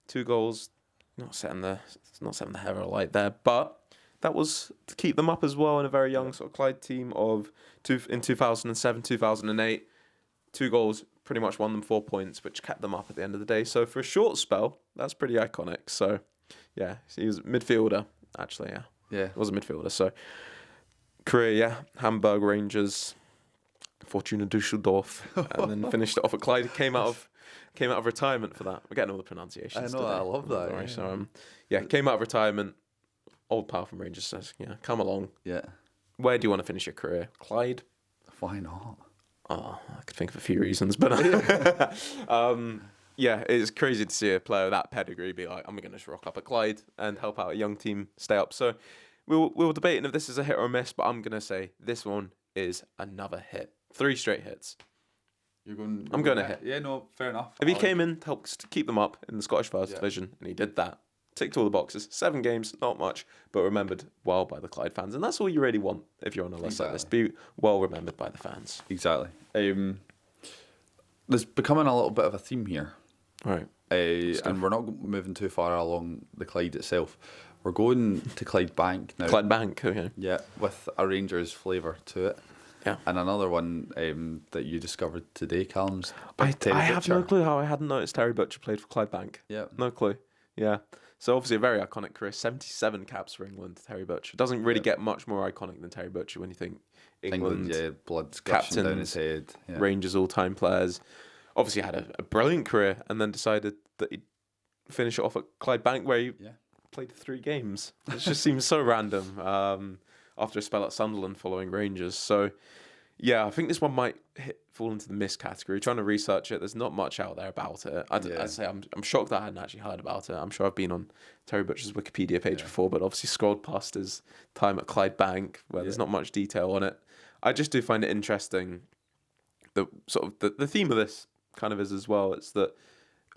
2 goals, not setting the head alight there, but that was to keep them up as well in a very young sort of Clyde team in 2007, 2008. 2 goals, pretty much won them 4 points, which kept them up at the end of the day. So for a short spell, that's pretty iconic. So yeah, he was a midfielder, actually, Yeah. He was a midfielder. So career, Hamburg Rangers, Fortuna Düsseldorf, and then finished it off at Clyde. Came out of retirement for that. We're getting all the pronunciations. I know, today. I love that. Right, so came out of retirement. Old pal from Rangers says, come along. Yeah. Where do you want to finish your career? Clyde? Why not? Oh, I could think of a few reasons, but it's crazy to see a player of that pedigree be like, I'm going to just rock up at Clyde and help out a young team stay up. So we'll debating if this is a hit or a miss, but I'm going to say this one is another hit. 3 straight hits. I'm going to hit. Yeah, no, fair enough. If he came in to help keep them up in the Scottish First Division, and he did that, ticked all the boxes, 7 games, not much, but remembered well by the Clyde fans. And that's all you really want if you're on a list like this, to be well remembered by the fans. Exactly. There's becoming a little bit of a theme here. Right. And we're not moving too far along the Clyde itself. We're going to Clyde Bank now. Clyde Bank, okay. Yeah, with a Rangers flavour to it. Yeah. And another one that you discovered today, Callum's. I have no clue how I hadn't noticed Terry Butcher played for Clyde Bank. Yeah. No clue. Yeah. So obviously a very iconic career. 77 caps for England, Terry Butcher. Doesn't really get much more iconic than Terry Butcher when you think England blood gushing down his head. Yeah. Rangers all-time players. Obviously had a brilliant career and then decided that he'd finish it off at Clyde Bank where he played 3 games. It just seems so random after a spell at Sunderland following Rangers. So yeah, I think this one might fall into the miss category. Trying to research it, there's not much out there about it. I'd say I'm shocked that I hadn't actually heard about it. I'm sure I've been on Terry Butcher's Wikipedia page before, but obviously scrolled past his time at Clyde Bank, where there's not much detail on it. I just do find it interesting. The theme of this kind of is as well. It's that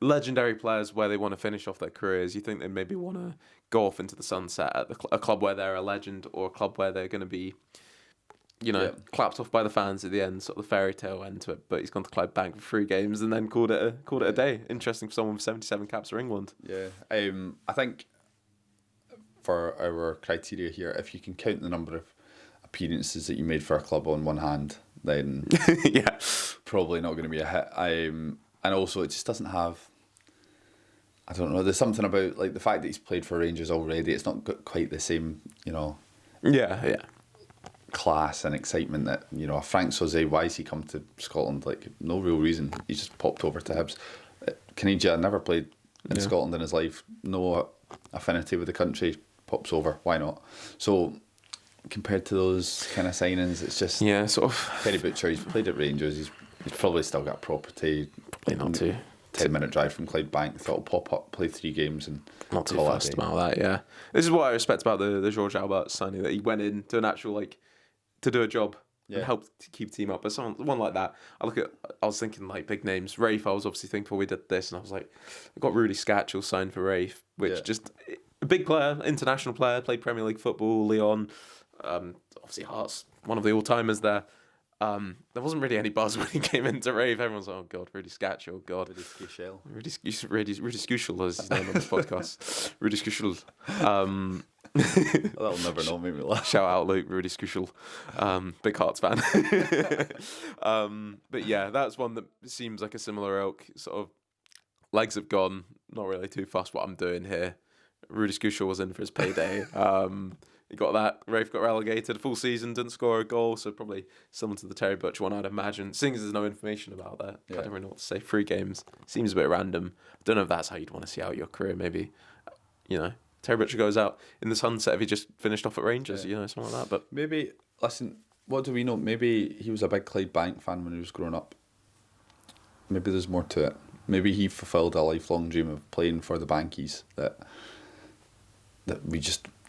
legendary players, where they want to finish off their careers, you think they maybe want to go off into the sunset at a club where they're a legend, or a club where they're going to be, clapped off by the fans at the end, sort of the fairy tale end to it. But he's gone to Clyde Bank for 3 games and then called it a day. Interesting for someone with 77 caps for England. Yeah, I think for our criteria here, if you can count the number of appearances that you made for a club on one hand, then probably not going to be a hit. And also, it just doesn't have. I don't know. There's something about like the fact that he's played for Rangers already. It's not got quite the same, class and excitement that a Franck Sauzée. Why has he come to Scotland? Like no real reason. He just popped over to Hibs. Caniggia never played in Scotland in his life. No affinity with the country. Pops over. Why not? So compared to those kind of signings, it's just sort of. Terry Butcher. He's played at Rangers. He's probably still got property. Probably not too. 10-minute drive from Clyde Bank. Thought he'll pop up, play 3 games, and not too fussed about that. Yeah, this is what I respect about the Jorg Albertz signing, that he went in to an actual to do a job and help to keep the team up. But someone like that, I was thinking like big names. Rafe, I was obviously thinking before we did this, and I was like, I got Rudy Scatchell signed for Rafe, which just a big player, international player, played Premier League football, Lyon, obviously Hearts, one of the all-timers there. There wasn't really any buzz when he came into rave. Everyone's like, oh God, Rudy Skach, oh God. Rudy Skushel is his name on this podcast. Rudy Skushel. That'll never know, make me laugh. Shout out Luke, Rudy Skushel. Big Hearts fan. But yeah, that's one that seems like a similar ilk. Sort of legs have gone, not really too fussed what I'm doing here. Rudy Skushel was in for his payday. He got that. Rafe got relegated. Full season, didn't score a goal, so probably similar to the Terry Butcher one, I'd imagine. Seeing as there's no information about that, I don't really know what to say. 3 games seems a bit random. I don't know if that's how you'd want to see out your career. Maybe, Terry Butcher goes out in the sunset if he just finished off at Rangers, something like that. But maybe, listen, what do we know? Maybe he was a big Clydebank fan when he was growing up. Maybe there's more to it. Maybe he fulfilled a lifelong dream of playing for the Bankies that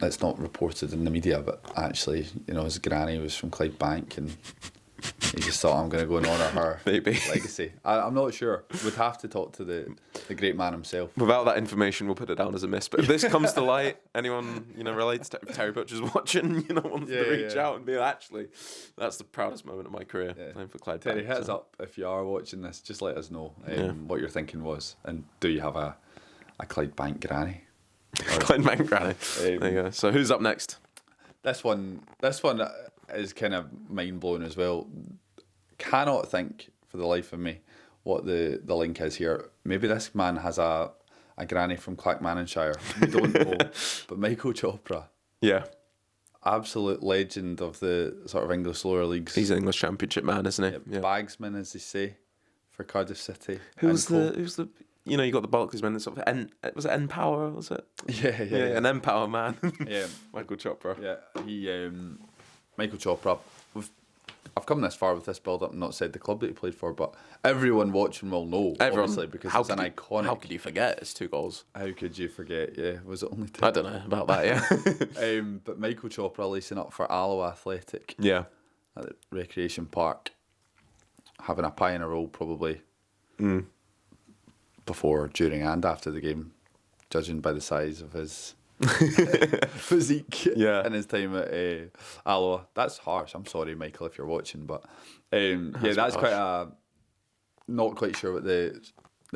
it's not reported in the media, but actually, his granny was from Clydebank and he just thought, I'm going to go and honour her legacy. I'm not sure. We'd have to talk to the great man himself. Without that information, we'll put it down as a miss. But if this comes to light, anyone, relates to Terry Butcher's watching, wants to reach out and be like, actually, that's the proudest moment of my career, playing for Clydebank. Terry, hit us up if you are watching this. Just let us know what your thinking was. And do you have a Clydebank granny? Clydebank granny. There you go. So who's up next? This one is kind of mind-blowing as well. Cannot think for the life of me what the link is here. Maybe this man has a granny from Clackmannanshire. We don't know. But Michael Chopra. Yeah. Absolute legend of the sort of English lower leagues. He's an English Championship man, isn't he? Yeah. Bagsman, as they say, for Cardiff City. Who's the you got the Barclays man, sort of was it N-Power, was it? Yeah. An N-Power man. Yeah. Michael Chopra. Yeah, he Michael Chopra. I've come this far with this build-up and not said the club that he played for, but everyone watching will know, obviously, because it's an iconic... How could you forget? It's 2 goals. How could you forget, yeah. Was it only 2? I don't know about that, yeah. But Michael Chopra lacing up for Alloa Athletic. Yeah. At the Recreation Park. Having a pie in a roll, probably. Before, during and after the game, judging by the size of his physique in his time at Alloa. That's harsh. I'm sorry, Michael, if you're watching, but that's quite a... Not quite sure what the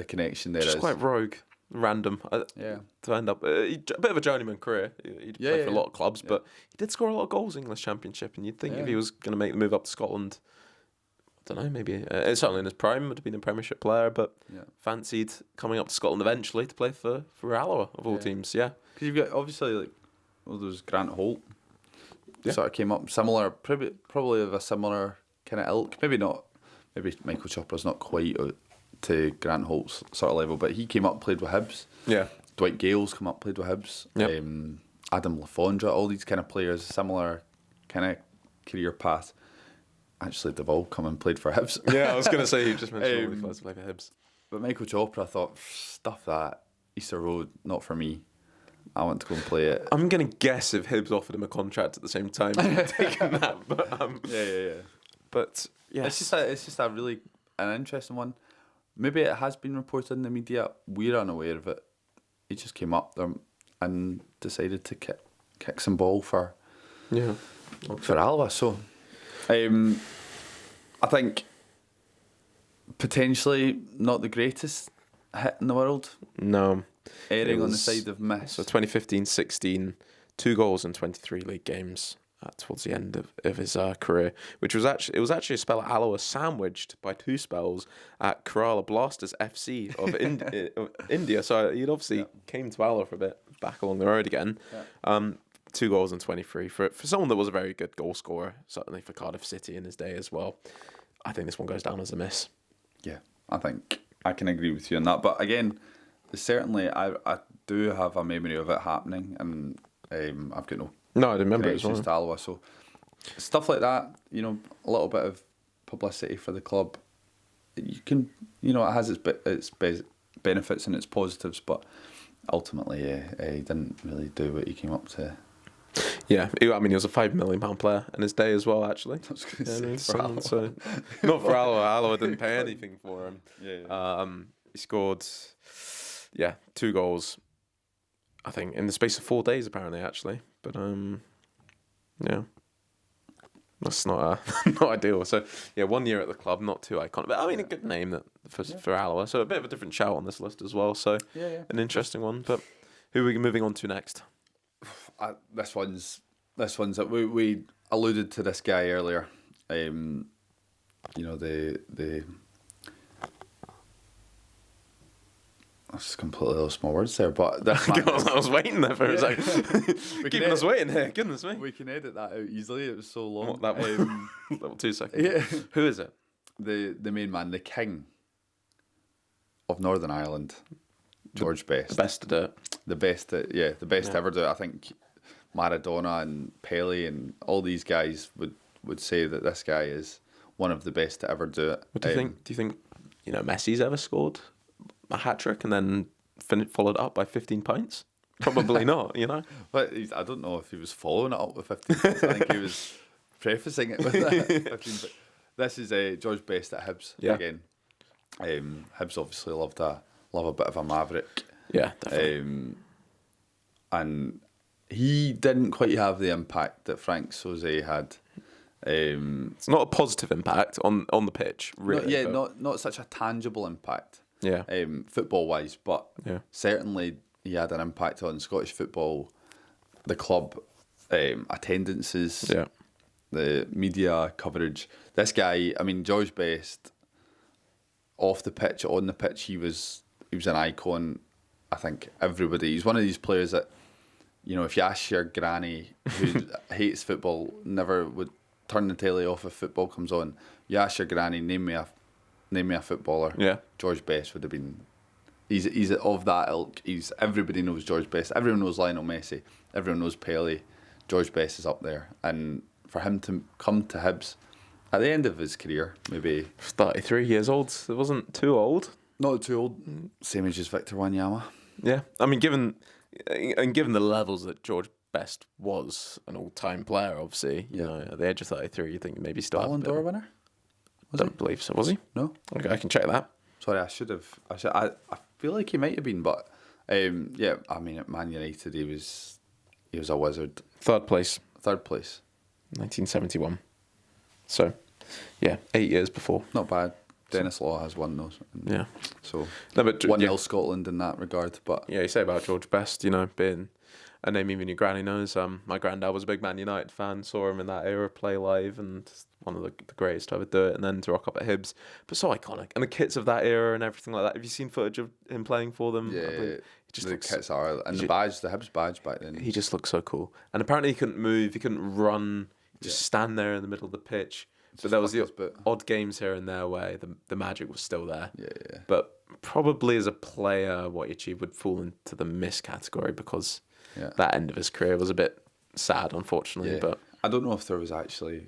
connection there is. Just quite rogue, random. To end up a bit of a journeyman career. He'd played for a lot of clubs, but he did score a lot of goals in English Championship, and you'd think if he was going to make the move up to Scotland, I don't know, maybe certainly in his prime would have been a Premiership player, but fancied coming up to Scotland eventually to play for Alloa of all teams. Yeah, because you've got obviously there's Grant Holt, sort of came up similar, probably of a similar kind of ilk. Maybe not. Maybe Michael Chopra's not quite to Grant Holt's sort of level, but he came up, played with Hibs. Yeah, Dwight Gale's come up, played with Hibs. Yep. Adam Lafondra, all these kind of players, similar kind of career path. Actually, they've all come and played for Hibs. Yeah, I was going to say, you just mentioned all the players play for Hibs. But Michael Chopra thought, stuff that. Easter Road, not for me. I want to go and play it. I'm going to guess if Hibs offered him a contract at the same time, he'd taken that. But, yeah. But, yeah. It's just a really an interesting one. Maybe it has been reported in the media. We're unaware of it. He just came up there and decided to kick some ball for Alloa. So... I think potentially not the greatest hit in the world. No. Erring on the side of miss. So 2015-16, 2 goals in 23 league games towards the end of his career, which was actually a spell at Alloa sandwiched by 2 spells at Kerala Blasters FC of India. So he'd obviously came to Alloa for a bit, back along the road again. Yeah. 2 goals in 23 for someone that was a very good goal scorer, certainly for Cardiff City in his day as well. I think this one goes down as a miss. Yeah, I think I can agree with you on that. But again, certainly I do have a memory of it happening, and I've got no, I remember it as well. To Alloa, so stuff like that, a little bit of publicity for the club. You can, it has its benefits and its positives, but ultimately, he didn't really do what he came up to. Yeah, he was a £5 million player in his day as well, actually. I was going to say, for Alloa. So, not for Alloa. Alloa didn't pay anything for him. Yeah. He scored, 2 goals. I think, in the space of 4 days, apparently, actually. But, yeah. That's not not ideal. So, yeah, 1 year at the club, not too iconic. But, I mean, a good name for Alloa. So, a bit of a different shout on this list as well. So, an interesting one. But who are we moving on to next? This one's that we alluded to this guy earlier. The I just completely lost my words there, but this man I was waiting there for a second. Keeping us waiting here, goodness me. We can edit that out easily. It was so long. What, that 2 seconds. Yeah. Who is it? The main man, the king of Northern Ireland, George Best. The best to do it. The best to ever do it. I think Maradona and Pele and all these guys would say that this guy is one of the best to ever do it. What do you think? Do you think Messi's ever scored a hat trick and then followed up by 15 pints? Probably not. But I don't know if he was following it up with 15 pints. I think he was prefacing it with that 15. But this is George Best at Hibs again. Hibs obviously love a bit of a maverick. Yeah, definitely. And he didn't quite have the impact that Franck Sauzée had. It's not a positive impact on the pitch, really. Not such a tangible impact. Yeah. Football wise, but certainly he had an impact on Scottish football, the club, attendances, the media coverage. This guy, I mean, George Best, off the pitch, on the pitch, he was an icon. I think everybody. He's one of these players that, if you ask your granny who hates football, never would turn the telly off if football comes on. You ask your granny, name me a footballer. Yeah. George Best would have been. He's of that ilk. Everybody knows George Best. Everyone knows Lionel Messi. Everyone knows Pele. George Best is up there, and for him to come to Hibs at the end of his career, maybe 33 years old. It wasn't too old. Not too old. Same age as Victor Wanyama. Yeah, I mean, given the levels that George Best was an all-time player, obviously, at the age of 33, you think maybe still Ballon d'Or winner? Don't believe so. Was he? No. Okay, I can check that. Sorry, I should have. I feel like he might have been, but I mean, at Man United, he was a wizard. Third place, 1971. So, 8 years before. Not bad. Dennis Law has won those. Yeah. So, no, but 1-0 Scotland in that regard. But yeah, you say about George Best, being a name even your granny knows. My granddad was a big Man United fan, saw him in that era play live, and one of the greatest to ever do it, and then to rock up at Hibs. But so iconic. And the kits of that era and everything like that. Have you seen footage of him playing for them? Yeah, the kits are. And the badge, the Hibs badge back then. He just looked so cool. And apparently he couldn't move, he couldn't run, just stand there in the middle of the pitch. But there was the odd games here and there where the magic was still there. Yeah. But probably as a player, what he achieved would fall into the miss category because that end of his career was a bit sad, unfortunately. Yeah. But I don't know if there was actually,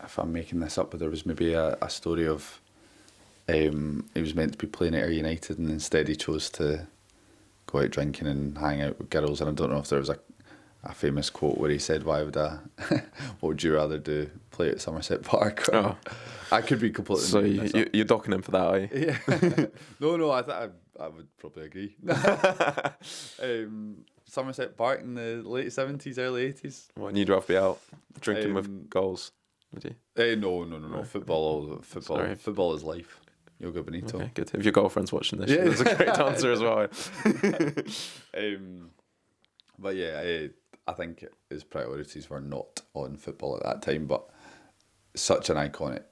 if I'm making this up, but there was maybe a story of he was meant to be playing at Ayr United and instead he chose to go out drinking and hang out with girls. And I don't know if there was a famous quote where he said, what would you rather do, play at Somerset Park? I could be completely... So you're docking him for that, are you? Yeah. No, I would probably agree. Somerset Park in the late 70s, early 80s. Well, and you'd rather be out drinking with goals, would you? No. Football is life. Yoga Bonito. Okay, good. If your girlfriend's watching this, that's a great answer as well. But I think his priorities were not on football at that time, but such an iconic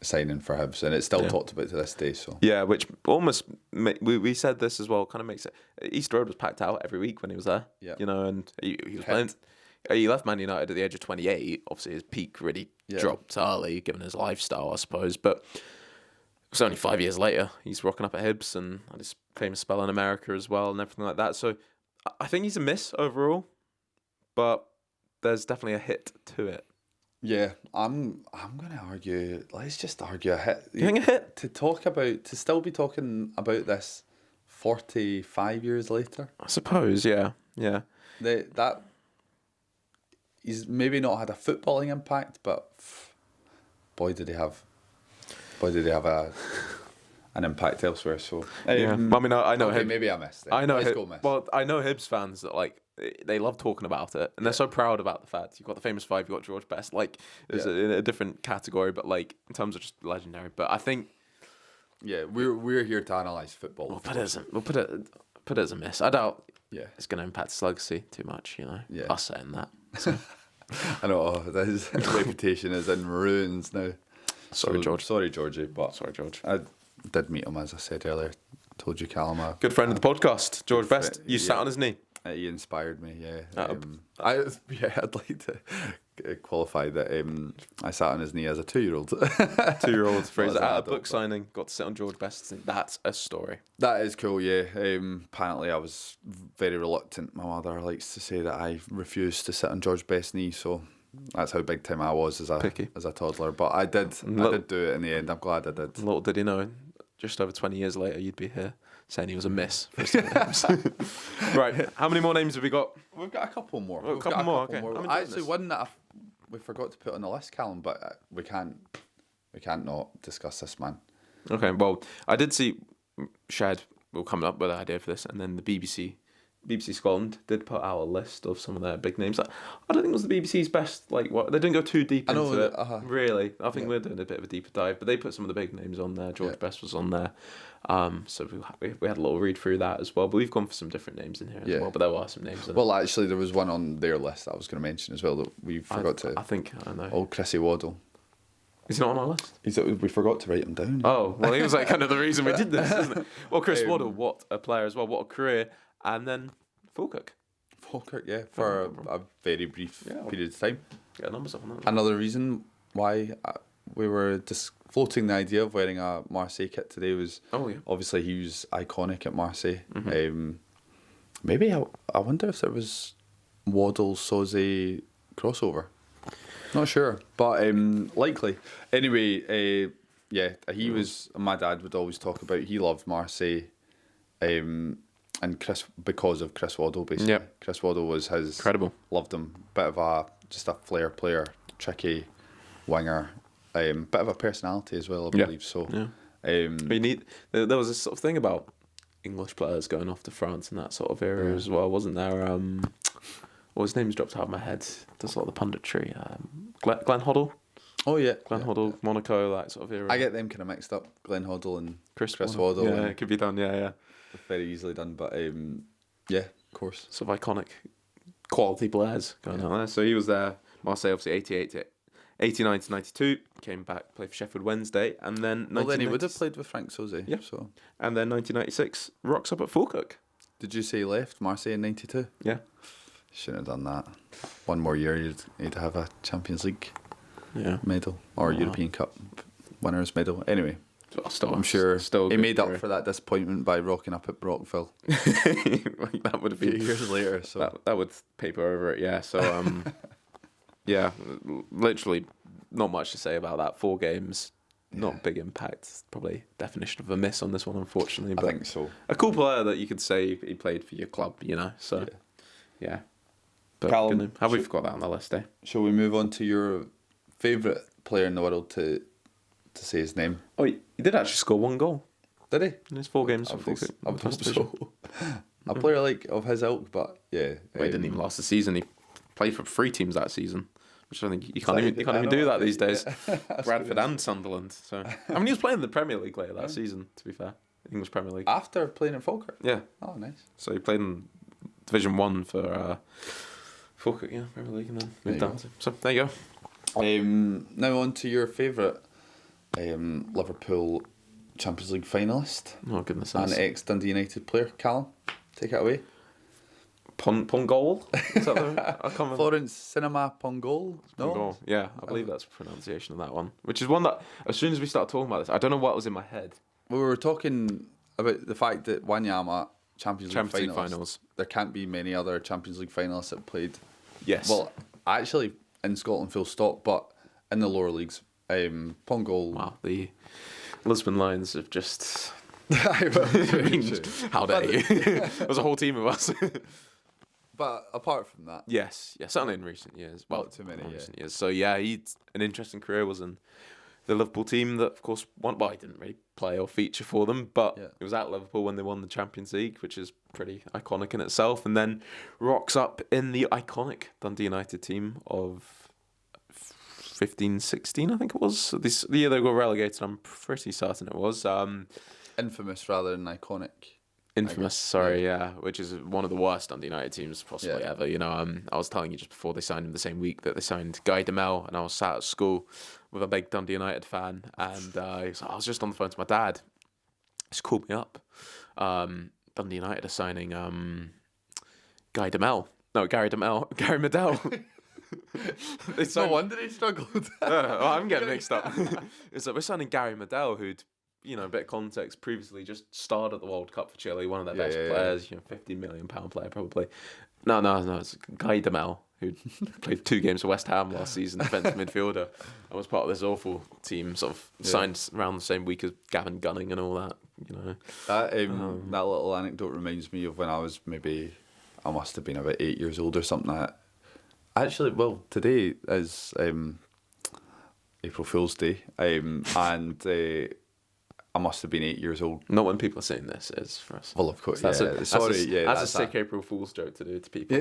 signing for Hibs, and it's still talked about to this day. So which almost we said this as well. Kind of makes it. East Road was packed out every week when he was there. Yeah, and he was playing. He left Man United at the age of 28. Obviously, his peak really dropped early, given his lifestyle, I suppose. But it was only 5 years later. He's rocking up at Hibs and had his famous spell in America as well, and everything like that. So I think he's a miss overall, but there's definitely a hit to it. Yeah, I'm going to argue. Let's just argue a hit. You think a hit? To still be talking about this 45 years later. I suppose, yeah. That he's maybe not had a footballing impact, but boy did he have a an impact elsewhere. So I mean, I know okay, him. maybe I missed it. I know Let's Hib- go miss. Well, I know Hibs fans that like they love talking about it, and they're so proud about the fact you've got the famous five, you've got George Best. Like, it's in a different category, but like in terms of just legendary. But I think we're here to analyse football. we'll put it as a miss. I doubt Yeah, it's going to impact Slugsy too much. Yeah. Us saying that. So. I know his reputation is in ruins now. Sorry, George. Sorry, Georgie. But Sorry, George. I did meet him, as I said earlier. Told you, Callum. Good friend of the podcast, George Best. You sat yeah. on his knee. He inspired me. Yeah. Uh, I'd like to qualify that I sat on his knee as a 2-year-old. 2-year-old Fraser As an at a adult, book but- signing, got to sit on George Best's knee. That's a story. That is cool, yeah. Apparently, I was very reluctant. My mother likes to say that I refused to sit on George Best's knee, so that's how big time I was as a toddler. But I did do it in the end. I'm glad I did. Little did he know, just over 20 years later, you'd be here saying he was a miss. Right, how many more names have we got? We've got a couple more. Oh, a couple more, okay. I'm enjoying Actually, this. one that we forgot to put on the list, Callum, but we can't not discuss this, man. Okay, well, I did see Shed will come up with an idea for this, and then the BBC Scotland did put out a list of some of their big names. I don't think it was the BBC's best. Like, what they didn't go too deep into it. Really, I think we're doing a bit of a deeper dive, but they put some of the big names on there. George Best was on there, so we had a little read through that as well. But we've gone for some different names in here as well. But there were some names. Well, actually, there was one on their list that I was going to mention as well that we forgot to. I think I know. Old Chrissy Waddle. Is he not on our list? We forgot to write him down. Oh, well, he was like kind of the reason we did this, isn't it? Well, Chris Waddle, what a player as well, what a career, and then Falkirk, yeah, for a very brief period of time. Get numbers up on that. Another reason why we were just floating the idea of wearing a Marseille kit today was obviously he was iconic at Marseille. Maybe I wonder if there was Waddle Sauzée crossover. Not sure, but likely. Anyway, he was. My dad would always talk about. He loved Marseille, and Chris because of Chris Waddle. Basically, Chris Waddle was his incredible. Loved him. Bit of just a flair player, tricky winger. Bit of a personality as well, I believe. So, but there was this sort of thing about English players going off to France in that sort of era as well, wasn't there? Well, his name's dropped out of my head. The sort of the punditry. Glenn Hoddle. Oh yeah, Glenn Hoddle, Monaco, that sort of era. I get them kind of mixed up. Glenn Hoddle and Chris Waddle. Waddle. Yeah, it could be done. Yeah. Very easily done, but of course. Sort of iconic quality players going on there. So he was there. Marseille, obviously 89 to 92. Came back, played for Sheffield Wednesday, and then. Well, then he would have played with Franck Sauzée. Yeah. So. And then 1996 rocks up at Falkirk. Did you say he left Marseille in 92? Yeah. Shouldn't have done that. One more year, you'd have a Champions League medal or European Cup winners medal. Anyway, I'm sure he made up for that disappointment by rocking up at Brockville. That would have been years later. So that would paper over it. Yeah. So literally not much to say about that. 4 games, not big impact. Probably definition of a miss on this one, unfortunately. But I think so. A cool player that you could say he played for your club. So yeah. But Callum, have we forgot that on the list, eh? Shall we move on to your favourite player in the world to say his name? Oh, he did actually score 1 goal. Did he? In his 4 games. I would hope so. A player of his ilk, but yeah. Well, he didn't even last the season. He played for 3 teams that season, which I think you can't even do that these days. Bradford and Sunderland. So I mean, he was playing in the Premier League later that season. To be fair, English Premier League after playing in Falkirk. Yeah. Oh, nice. So he played in Division 1 for Falkirk, Premier League, and then moved down. So there you go. Now on to your favourite Liverpool Champions League finalist. Oh goodness! And ex-Dundee United player, Callum. Take it away. Pongolle? Is that the? I can't remember. Florent Sinama Pongolle? No? Pongolle. Yeah, I believe that's the pronunciation of that one. Which is one that, as soon as we start talking about this, I don't know what was in my head. We were talking about the fact that Wanyama Champions League finals. There can't be many other Champions League finalists that played. Yes. Well, actually, in Scotland, full stop, but in the lower leagues, Pongolle. Wow, the Lisbon Lions have just. How dare you? There was a whole team of us. But apart from that, yes, certainly in recent years. Well, not too many. Recent years. So yeah, he's an interesting career. Was in the Liverpool team that, of course, won. Well, I didn't really play or feature for them, but it was at Liverpool when they won the Champions League, which is pretty iconic in itself. And then rocks up in the iconic Dundee United team of 15-16, I think it was. The year they got relegated, I'm pretty certain it was. Infamous rather than iconic. Infamous, sorry, which is one of the worst Dundee United teams possibly ever. You know, I was telling you just before they signed him the same week that they signed Guy Demel, and I was sat at school with a big Dundee United fan, and I was just on the phone to my dad. He's called me up. Dundee United are signing Guy Demel. No, Gary Medel. No wonder they struggled. I'm getting mixed up. It's like we're signing Gary Medel, who'd, you know, a bit of context, previously just starred at the World Cup for Chile, one of their best players, you know, £50 million player probably. No, it's Guy Demel, who played 2 games for West Ham last season, defensive midfielder, and was part of this awful team, sort of signed around the same week as Gavin Gunning and all that, you know. That little anecdote reminds me of when I was I must have been about 8 years old or something like that. Actually, well, today is April Fool's Day, and I must have been 8 years old. Not when people are saying this is for us. Well, of course, that's a sick April Fool's joke to do to people.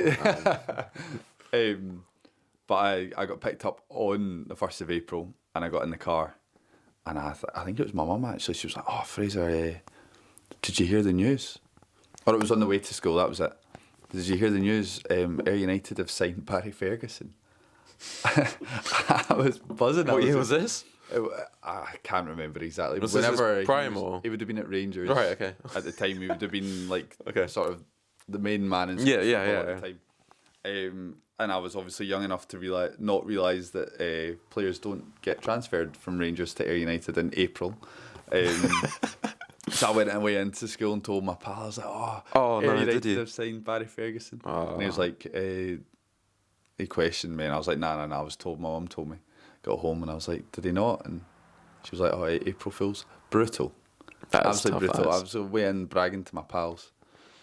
But I got picked up on the 1st of April, and I got in the car, and I think it was my mum actually. She was like, "Oh, Fraser, did you hear the news?" Or it was on the way to school. That was it. Did you hear the news? Ayr United have signed Barry Ferguson. I was buzzing. What year was this? I can't remember exactly. Was whenever this prime he would have been at Rangers. Right, okay. At the time, he would have been like sort of the main man in at the time. And I was obviously young enough to not realise that players don't get transferred from Rangers to Ayr United in April. So I went away into school and told my pal, I was like, Ayr United have signed Barry Ferguson. And he was like, he questioned me, and I was like, nah, I was told, my mum told me. Got home and I was like, did he not? And she was like, oh, April Fool's. Brutal. That is absolutely tough, brutal. I was away in bragging to my pals.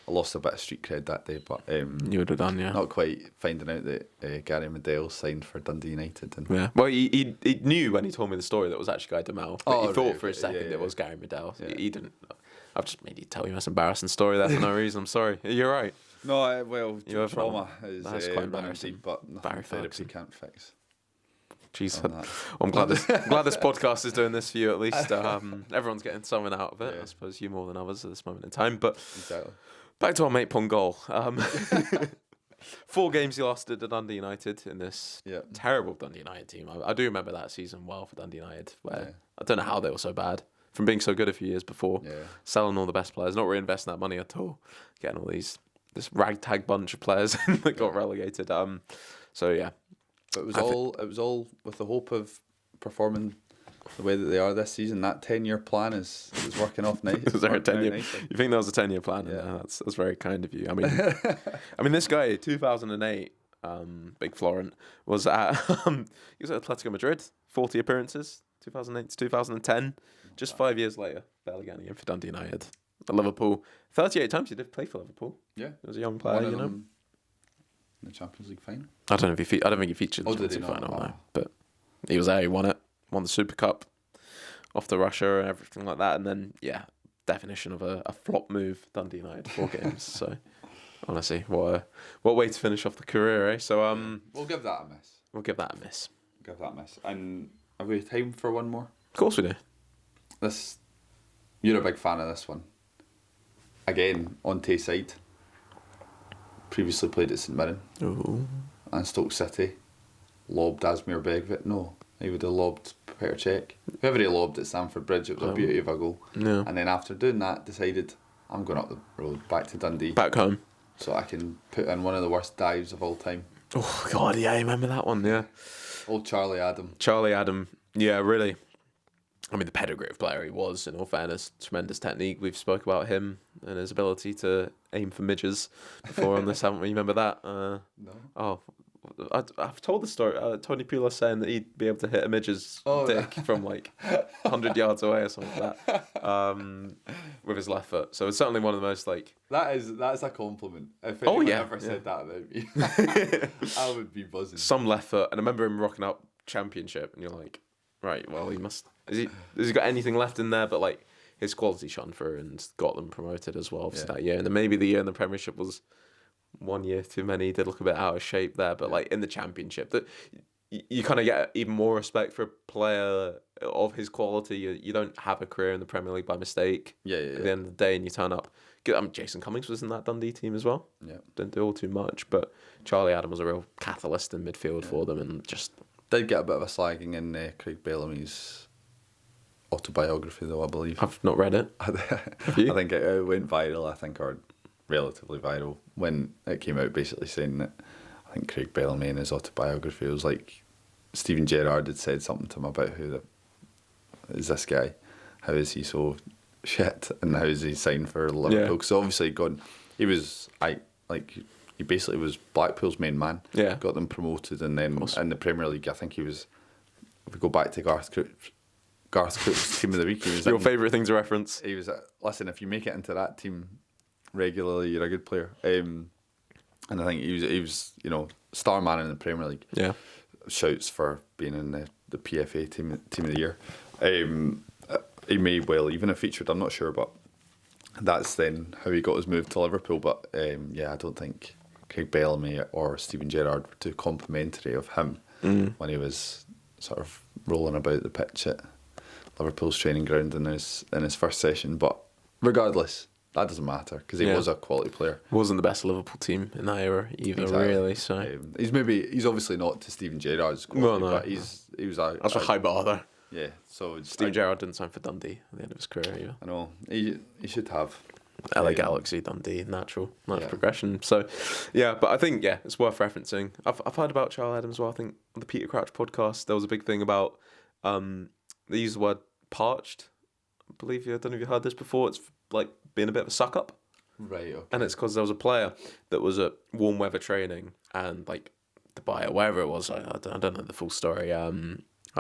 I lost a bit of street cred that day, but you would have done, yeah. Not quite finding out that Gary Medel signed for Dundee United. And well, he knew when he told me the story that it was actually Guy Demel. But he thought for a second it was Gary Medel. Yeah. He didn't. I've just made you tell you this embarrassing story there for no reason. I'm sorry. You're right. No, trauma is quite embarrassing. But nothing Barry therapy can't fix. Jeez, well, I'm glad this podcast is doing this for you at least. Everyone's getting something out of it. I suppose you more than others at this moment in time. But back to our mate Pongolle. 4 games he lost at Dundee United in this terrible Dundee United team. I do remember that season well for Dundee United, where I don't know how they were so bad from being so good a few years before, selling all the best players, not reinvesting that money at all, getting all this ragtag bunch of players that got relegated. So yeah. But it was all with the hope of performing the way that they are this season. That 10-year plan is working off nice. Was there a 10-year? You think that was a 10-year plan? Yeah, that's very kind of you. I mean, this guy, 2008, Big Florent, was at he was at Atletico Madrid, 40 appearances, 2008 to 2010. Just 5 years later, barely getting in for Dundee United. At Liverpool, 38 times he did play for Liverpool. Yeah, he was a young player, you know. In the Champions League final. I don't think he featured in the Champions League final, no. But he was there. He won it. Won the Super Cup off to Russia and everything like that. And then, definition of a flop move. Dundee United 4 games. So honestly, what way to finish off the career, eh? So we'll give that a miss. We'll give that a miss. And have we time for one more? Of course we do. You're a big fan of this one. Again, on Tayside. Previously played at St Mirren. Ooh. And Stoke City. Lobbed Asmir Begovic. No, he would have lobbed Petr Cech. Whoever he lobbed at Stamford Bridge, it was a beauty of a goal. Yeah. And then after doing that, decided, I'm going up the road back to Dundee. Back home. So I can put in one of the worst dives of all time. Oh, God, yeah, I remember that one, yeah. Old Charlie Adam. Yeah, really. I mean, the pedigree of player he was, in all fairness, tremendous technique. We've spoke about him and his ability to aim for midges before on this, haven't we? Remember that? No. Oh, I've told the story. Tony Pulis saying that he'd be able to hit a midge's dick from like 100 yards away or something like that, with his left foot. So it's certainly one of the most like... That's a compliment. If anyone ever said that about me, I would be buzzing. Some left foot. And I remember him rocking up Championship and you're like, Right. Well, he must. Has he got anything left in there? But like his quality shone through and got them promoted as well obviously that year. And then maybe the year in the Premiership was 1 year too many. He did look a bit out of shape there. But like in the Championship, that you kind of get even more respect for a player of his quality. You don't have a career in the Premier League by mistake. At the end of the day, and you turn up. Jason Cummings was in that Dundee team as well. Yeah, didn't do all too much, but Charlie Adam was a real catalyst in midfield for them, and just did get a bit of a slagging in Craig Bellamy's autobiography, though, I believe. I've not read it. Have you? I think it went viral. I think, or relatively viral when it came out, basically saying that I think Craig Bellamy in his autobiography was like Steven Gerrard had said something to him about is this guy? How is he so shit? And how is he signed for Liverpool? Because obviously he basically was Blackpool's main man. Yeah. Got them promoted, and then in the Premier League, I think he was. If we go back to Garth Crooks' team of the week, he was your favourite thing to reference. He was listen. If you make it into that team regularly, you're a good player. And I think he was star man in the Premier League. Yeah. Shouts for being in the PFA team of the year. He may well even have featured, I'm not sure, but that's then how he got his move to Liverpool. But I don't think Craig Bellamy or Steven Gerrard were too complimentary of him when he was sort of rolling about the pitch at Liverpool's training ground in his first session. But regardless, that doesn't matter because he was a quality player. Wasn't the best Liverpool team in that era either, really. So he's obviously not to Steven Gerrard's quality, but he was that's a high bar there. Yeah, so Steven Gerrard didn't sign for Dundee at the end of his career either. I know he should have. LA Galaxy, Dundee, natural progression. So, but I think it's worth referencing. I've heard about Charlie Adam as well. I think on the Peter Crouch podcast there was a big thing about they use the word parched. I don't know if you heard this before. It's like being a bit of a suck up. Right. Okay. And it's because there was a player that was at warm weather training and like Dubai or wherever it was. I don't know the full story. I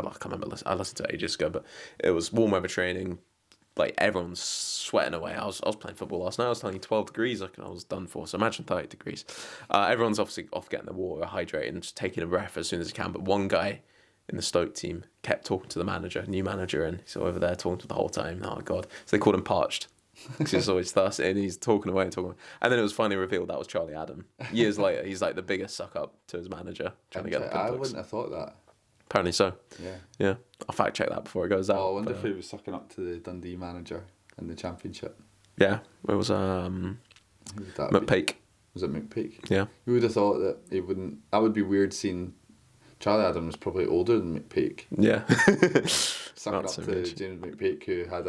can't remember. I listened to it ages ago, but it was warm weather training. Like everyone's sweating away. I was playing football last night. I was telling you 12 degrees. Like I was done for. So imagine 30 degrees. Everyone's obviously off getting the water, hydrating, and just taking a breath as soon as he can. But one guy in the Stoke team kept talking to the new manager, and he's over there talking to the whole time. Oh God! So they called him parched because he's always thirsty, and he's talking away. And then it was finally revealed that was Charlie Adam. Years later, he's like the biggest suck up to his manager, trying to get the I wouldn't have thought that. Apparently so. Yeah. I'll fact check that before it goes out. I wonder if he was sucking up to the Dundee manager in the Championship. Yeah, it was McPake. Was it McPake? Yeah. Who would have thought that he wouldn't? That would be weird seeing Charlie Adam was probably older than McPake. Yeah. Sucking up to James McPake, who had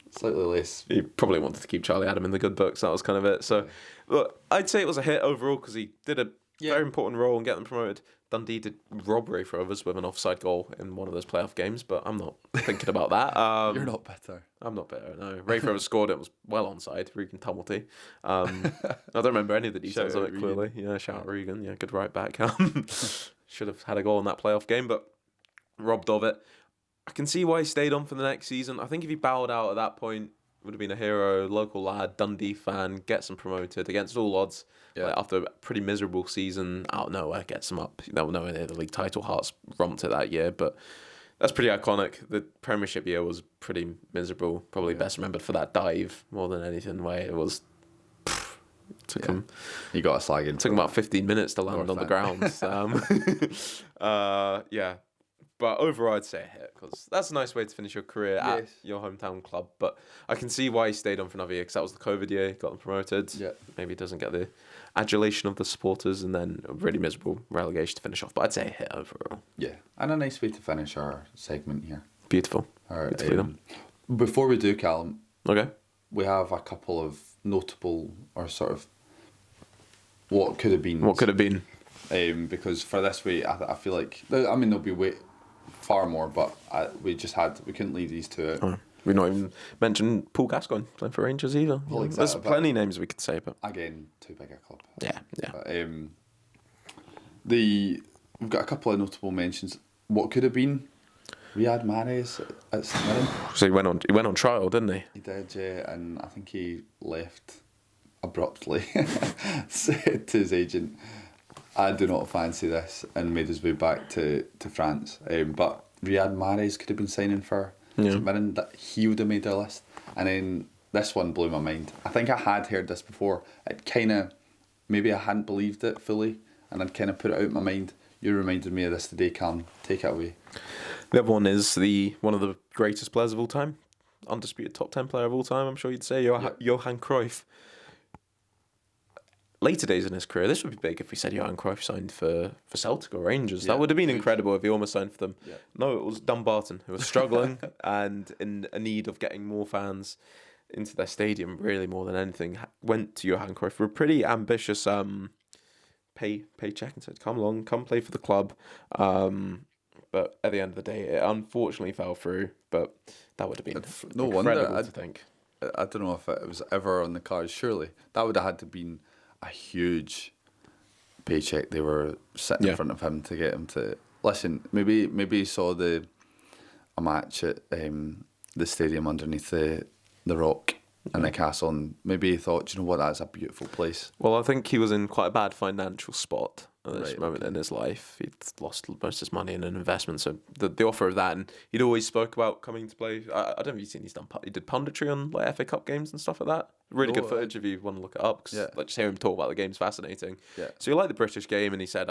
slightly less. He probably wanted to keep Charlie Adam in the good books. That was kind of it. So, look, I'd say it was a hit overall because he did a very important role in getting them promoted. Dundee did rob Ray Rovers with an offside goal in one of those playoff games, but I'm not thinking about that. You're not bitter. I'm not bitter, no. Ray Rovers scored it, was well onside, Regan Tumulty. I don't remember any of the details of it, clearly. Yeah, shout out Regan. Yeah, good right back. Should have had a goal in that playoff game, but robbed of it. I can see why he stayed on for the next season. I think if he bowed out at that point, would have been a hero, local lad, Dundee fan, gets him promoted against all odds. Yeah. Like after a pretty miserable season, out of nowhere, gets him up. They were nowhere near the league title. Hearts romped it that year, but that's pretty iconic. The Premiership year was pretty miserable. Probably best remembered for that dive more than anything, where it was. Took him. He got a slag in. Took him about 15 minutes to land on the ground. But overall, I'd say a hit because that's a nice way to finish your career at your hometown club. But I can see why he stayed on for another year because that was the COVID year. Got them promoted. Yeah. Maybe he doesn't get the adulation of the supporters and then a really miserable relegation to finish off. But I'd say a hit overall. Yeah. And a nice way to finish our segment here. Beautiful. All right. Before we do, Callum. Okay. We have a couple of notable or sort of what could have been. What could have been. Because for this week, I feel like, I mean, there'll be far more, but we couldn't leave these two out. Oh, we've not even mentioned Paul Gascoigne playing for Rangers either. Well, exactly, there's plenty of names we could say, but again, too big a club. Yeah. But, we've got a couple of notable mentions. What could have been Riyad Mahrez at St Mirren. So he went on trial, didn't he? He did, yeah, and I think he left abruptly. Said to his agent, I do not fancy this, and made his way back to France. But Riyad Mahrez could have been signing for Mirren, that he would have made their list. And then this one blew my mind. I think I had heard this before. It kind of, maybe I hadn't believed it fully, and I'd kind of put it out of my mind. You reminded me of this today, Callum. Take it away. The other one is one of the greatest players of all time, undisputed top 10 player of all time, I'm sure you'd say, Johan Cruyff. Later days in his career, this would be big if we said Johan Cruyff signed for Celtic or Rangers. That would have been incredible if he almost signed for them. Yeah. No, it was Dumbarton, who was struggling and in a need of getting more fans into their stadium, really more than anything. Went to Johan Cruyff for a pretty ambitious paycheck and said, come along, come play for the club. But at the end of the day, it unfortunately fell through. But that would have been incredible to think. I don't know if it was ever on the cards. Surely that would have had to been a huge paycheck they were sitting in front of him to get him to listen. Maybe he saw a match at the stadium underneath the rock in the castle, and maybe he thought, you know what, that's a beautiful place. Well, I think he was in quite a bad financial spot at this moment in his life. He'd lost most of his money in an investment, so the offer of that, and he'd always spoke about coming to play. I don't know if you've seen he did punditry on like FA Cup games and stuff like that. Really good footage if you want to look it up, because like, just hear him talk about the game's fascinating. Yeah. So he liked the British game, and he said,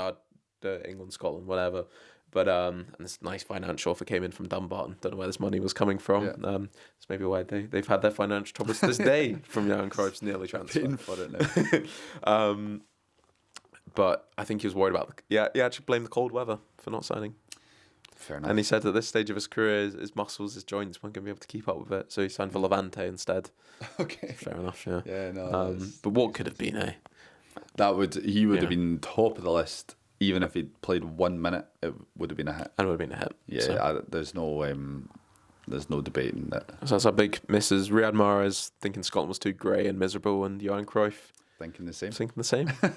England, Scotland, whatever. But and this nice financial offer came in from Dumbarton. Don't know where this money was coming from. Yeah. It's maybe why they've had their financial troubles to this day from Johan Cruyff's nearly transfer. Paying for it now. But I think he was worried about he actually blamed the cold weather for not signing. Fair enough. And he said at this stage of his career, his muscles, his joints weren't going to be able to keep up with it, so he signed for Levante instead. Okay. Fair enough. Yeah. Yeah. No. But what could have been? He would have been top of the list. Even if he'd played 1 minute, it would have been a hit. And it would have been a hit. Yeah, so. There's no debating that. So that's our big misses. Riyad Mahrez thinking Scotland was too grey and miserable, and Johan Cruyff thinking the same.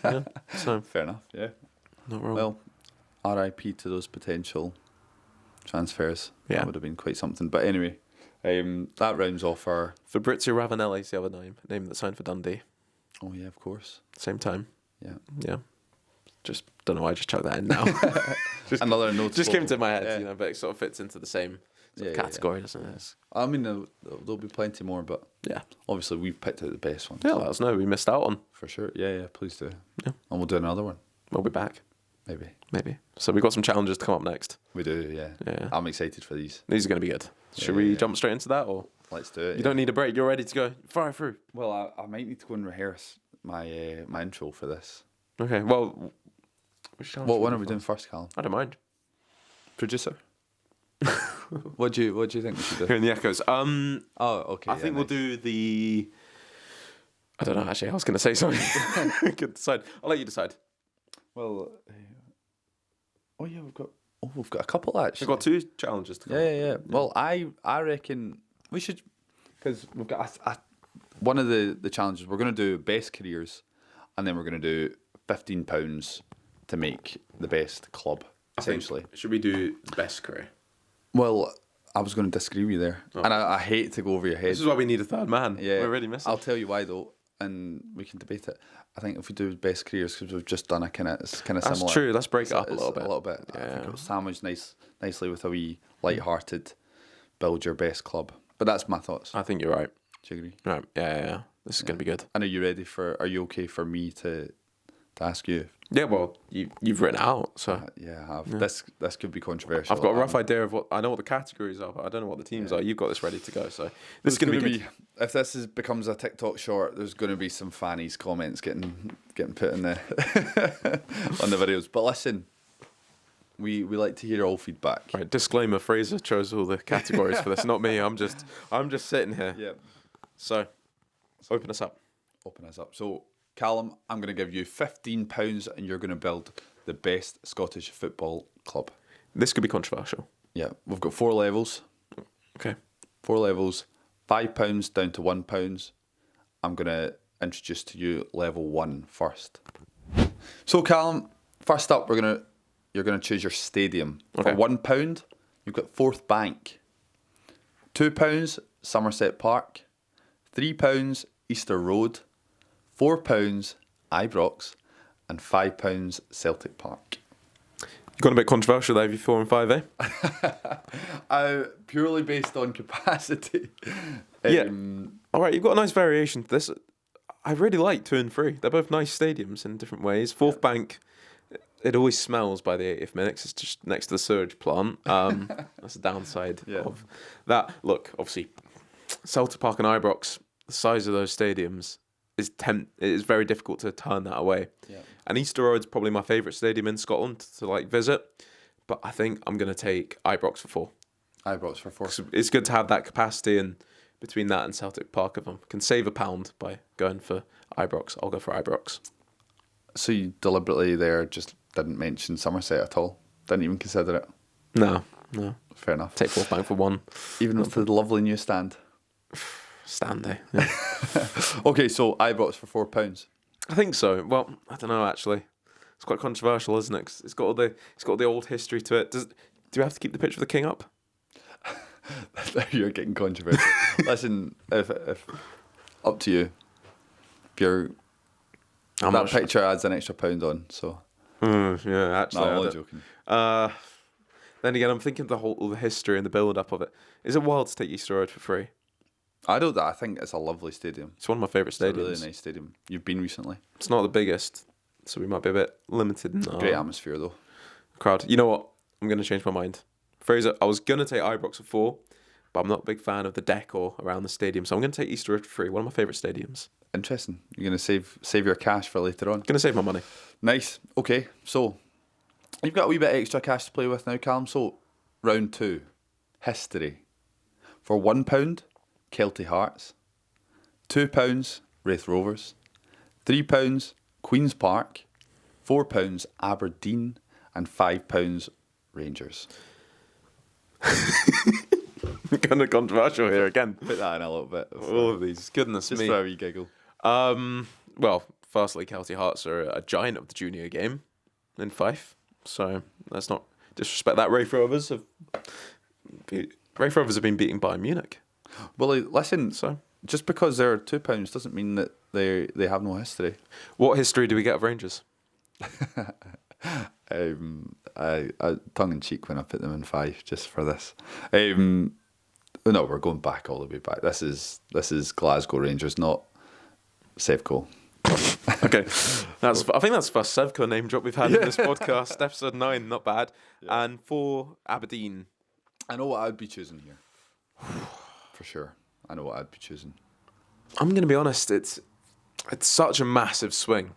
Yeah. So fair enough. Yeah. Not wrong. Well, R.I.P. to those potential transfers. Yeah. That would have been quite something. But anyway, that rounds off our Fabrizio Ravanelli's the other name that signed for Dundee. Oh yeah, of course. Same time. Yeah. Yeah. Just don't know why I just chucked that in now. Another note. Just came to my head, but it sort of fits into the same category, doesn't it? I mean, there'll be plenty more, but obviously we've picked out the best ones. Yeah, let us know. We missed out on. For sure. Yeah, please do. Yeah. And we'll do another one. We'll be back. Maybe. So we've got some challenges to come up next. We do, yeah. I'm excited for these. These are going to be good. Should we jump straight into that, or? Let's do it. You don't need a break. You're ready to go. Fire through. Well, I might need to go and rehearse my intro for this. Okay, well... What one are we doing first, Callum? I don't mind. Producer? What do you think we should do? Hearing the echoes. Okay. I think we'll do the... I don't know, actually. I was going to say something. Good decide. I'll let you decide. Well... we've got a couple, actually. We've got 2 challenges to come. Yeah. Well, I reckon we should... Because we've got one of the challenges. We're going to do best careers, and then we're going to do £15 to make the best club, essentially. Should we do best career? Well, I was going to disagree with you there. Oh. And I hate to go over your head. This is why we need a third man. Yeah. We're really missing. I'll tell you why, though, and we can debate it. I think if we do best careers, because we've just done it's kind of similar. That's true. Let's break it up a little bit. Yeah. I think it'll sandwich nicely with a wee light-hearted build your best club. But that's my thoughts. I think you're right. Do you agree? Right. Yeah. This is going to be good. And are you okay for me to ask you? Yeah, well, you've written it out, so... yeah, I have. Yeah. This could be controversial. I've got a rough idea of I know what the categories are, but I don't know what the teams are. You've got this ready to go, so this is going to be... If this becomes a TikTok short, there's going to be some fannies comments getting put in the on the videos. But listen, we like to hear all feedback. Right, disclaimer, Fraser chose all the categories for this, not me. I'm just sitting here. Yeah. So, open us up. So... Callum, I'm going to give you £15 and you're going to build the best Scottish football club. This could be controversial. Yeah, we've got 4 levels. Okay. 4 levels, £5 down to £1. I'm going to introduce to you level 1 first. So Callum, first up, you're going to choose your stadium. Okay. For £1, you've got Forth Bank. £2, Somerset Park. £3, Easter Road. £4, Ibrox, and £5, Celtic Park. Gone a bit controversial there, 4 and 5, eh? Purely based on capacity. Yeah. All right, you've got a nice variation to this. I really like 2 and 3. They're both nice stadiums in different ways. Fourth Bank, it always smells by the 80th minute 'cause it's just next to the sewage plant. That's the downside of that. Look, obviously, Celtic Park and Ibrox, the size of those stadiums it is very difficult to turn that away. Yeah. And Easter Road's probably my favourite stadium in Scotland to like visit, but I think I'm gonna take Ibrox for 4. Ibrox for 4. It's good to have that capacity, and between that and Celtic Park, if I can save £1 by going for Ibrox, I'll go for Ibrox. So you deliberately there just didn't mention Somerset at all? Didn't even consider it? No. Fair enough. Take Fourth Bank for 1. Even with the lovely new stand. Stand there. Yeah. Okay, so Ibrox for £4. I think so. Well, I don't know actually. It's quite controversial, isn't it? 'Cause it's got all the old history to it. Do we have to keep the picture of the king up? You're getting controversial. Listen, if up to you. If that picture adds an extra £1 on, so. Yeah, actually. No, I'm only joking. Then again, I'm thinking all the history and the build-up of it. Is it wild to take Easter Road for free? I think it's a lovely stadium. It's one of my favourite stadiums. It's a really nice stadium. You've been recently. It's not the biggest, so we might be a bit limited in Great atmosphere though. Crowd. You know what? I'm going to change my mind. Fraser, I was going to take Ibrox for 4, but I'm not a big fan of the decor around the stadium, so I'm going to take Easter Road for 3. One of my favourite stadiums. Interesting. You're going to save your cash for later on. Going to save my money. Nice. Okay, so you've got a wee bit extra cash to play with now, Callum. So round 2, history. For £1, Kelty Hearts. £2, Raith Rovers. £3, Queen's Park. £4, Aberdeen. And £5, Rangers. Kind of controversial here again. Put that in a little bit. All of these. Goodness just me. Just for a wee giggle. Well, firstly, Kelty Hearts are a giant of the junior game in Fife. So let's not disrespect that. Raith Rovers have been beaten by Munich. Well, listen, so just because they're £2 doesn't mean that they have no history. What history do we get of Rangers? I tongue in cheek when I put them in 5 just for this. No, we're going back all the way back. This is Glasgow Rangers, not Sevco. Okay, I think that's the first Sevco name drop we've had in this podcast. Episode 9, not bad. Yeah. And for Aberdeen, I know what I'd be choosing here. For sure, I know what I'd be choosing. I'm going to be honest. It's such a massive swing.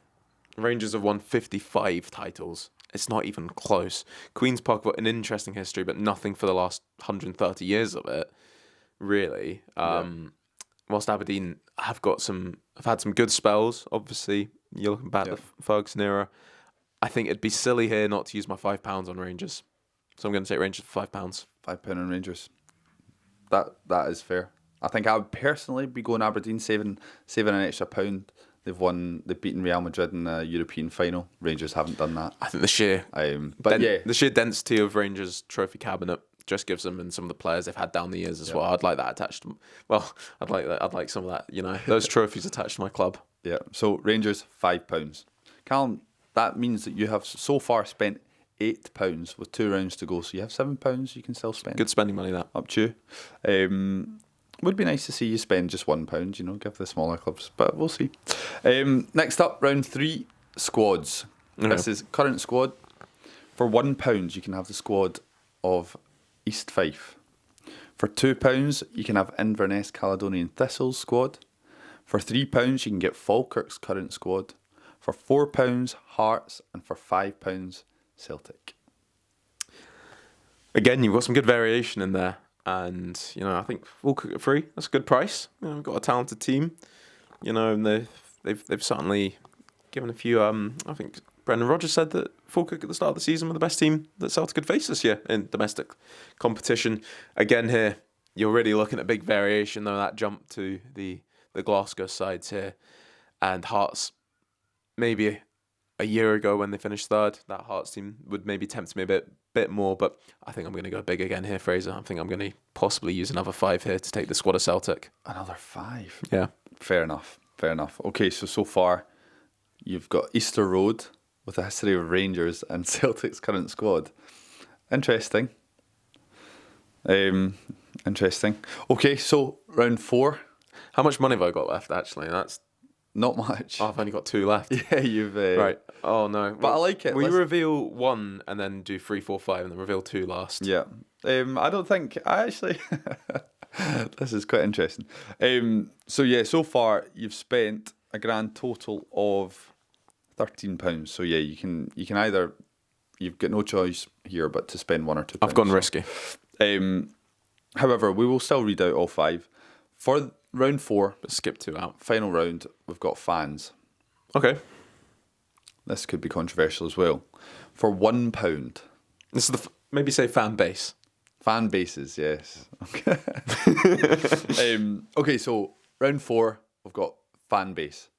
Rangers have won 55 titles. It's not even close. Queen's Park got an interesting history, but nothing for the last 130 years of it, really. Whilst Aberdeen have had some good spells. Obviously, you're looking back at the Ferguson era. I think it'd be silly here not to use my £5 on Rangers. So I'm going to take Rangers for £5. £5 on Rangers. That is fair. I think I would personally be going Aberdeen, saving an extra £1. They've beaten Real Madrid in the European final. Rangers haven't done that. I think the sheer density of Rangers' trophy cabinet just gives them, and some of the players they've had down the years as well. I'd like that attached to. Well, I'd like some of that. Those trophies attached to my club. Yeah. So Rangers £5. Callum, that means that you have so far spent £8 with 2 rounds to go. So you have £7 you can still spend. Good spending money, that. Up to you. Would be nice to see you spend just £1, give the smaller clubs, but we'll see. Next up, round 3, squads. Okay. This is current squad. For £1, you can have the squad of East Fife. For £2, you can have Inverness Caledonian Thistle's squad. For £3, you can get Falkirk's current squad. For £4, Hearts, and for £5, Celtic. Again, you've got some good variation in there. And, I think Falkirk at 3, that's a good price. We've got a talented team. And they've certainly given a few... I think Brendan Rodgers said that Falkirk at the start of the season were the best team that Celtic could face this year in domestic competition. Again here, you're really looking at big variation, though, that jump to the Glasgow sides here. And Hearts, maybe a year ago when they finished 3rd, that Hearts team would maybe tempt me a bit more, but I think I'm going to go big again here, Fraser. I think I'm going to possibly use another 5 here to take the squad of Celtic. Another 5? Yeah. Fair enough. Okay, so far you've got Easter Road with a history of Rangers and Celtic's current squad. Interesting. Interesting. Okay, so round 4. How much money have I got left, actually? That's not much. Oh, I've only got 2 left. Yeah, you've... Right. Oh, no. But I like it. Will you reveal 1 and then do 3, 4, 5 and then reveal 2 last? Yeah. I don't think... I actually... This is quite interesting. So far you've spent a grand total of £13. So yeah, you can either... You've got no choice here but to spend £1 or £2. I've gone risky. However, we will still read out all 5. For round 4... But skip 2 out. Final round, we've got fans. Okay. This could be controversial as well. For £1... This is maybe say fan base. Fan bases, yes. Okay. Okay, so round 4, we've got fan base.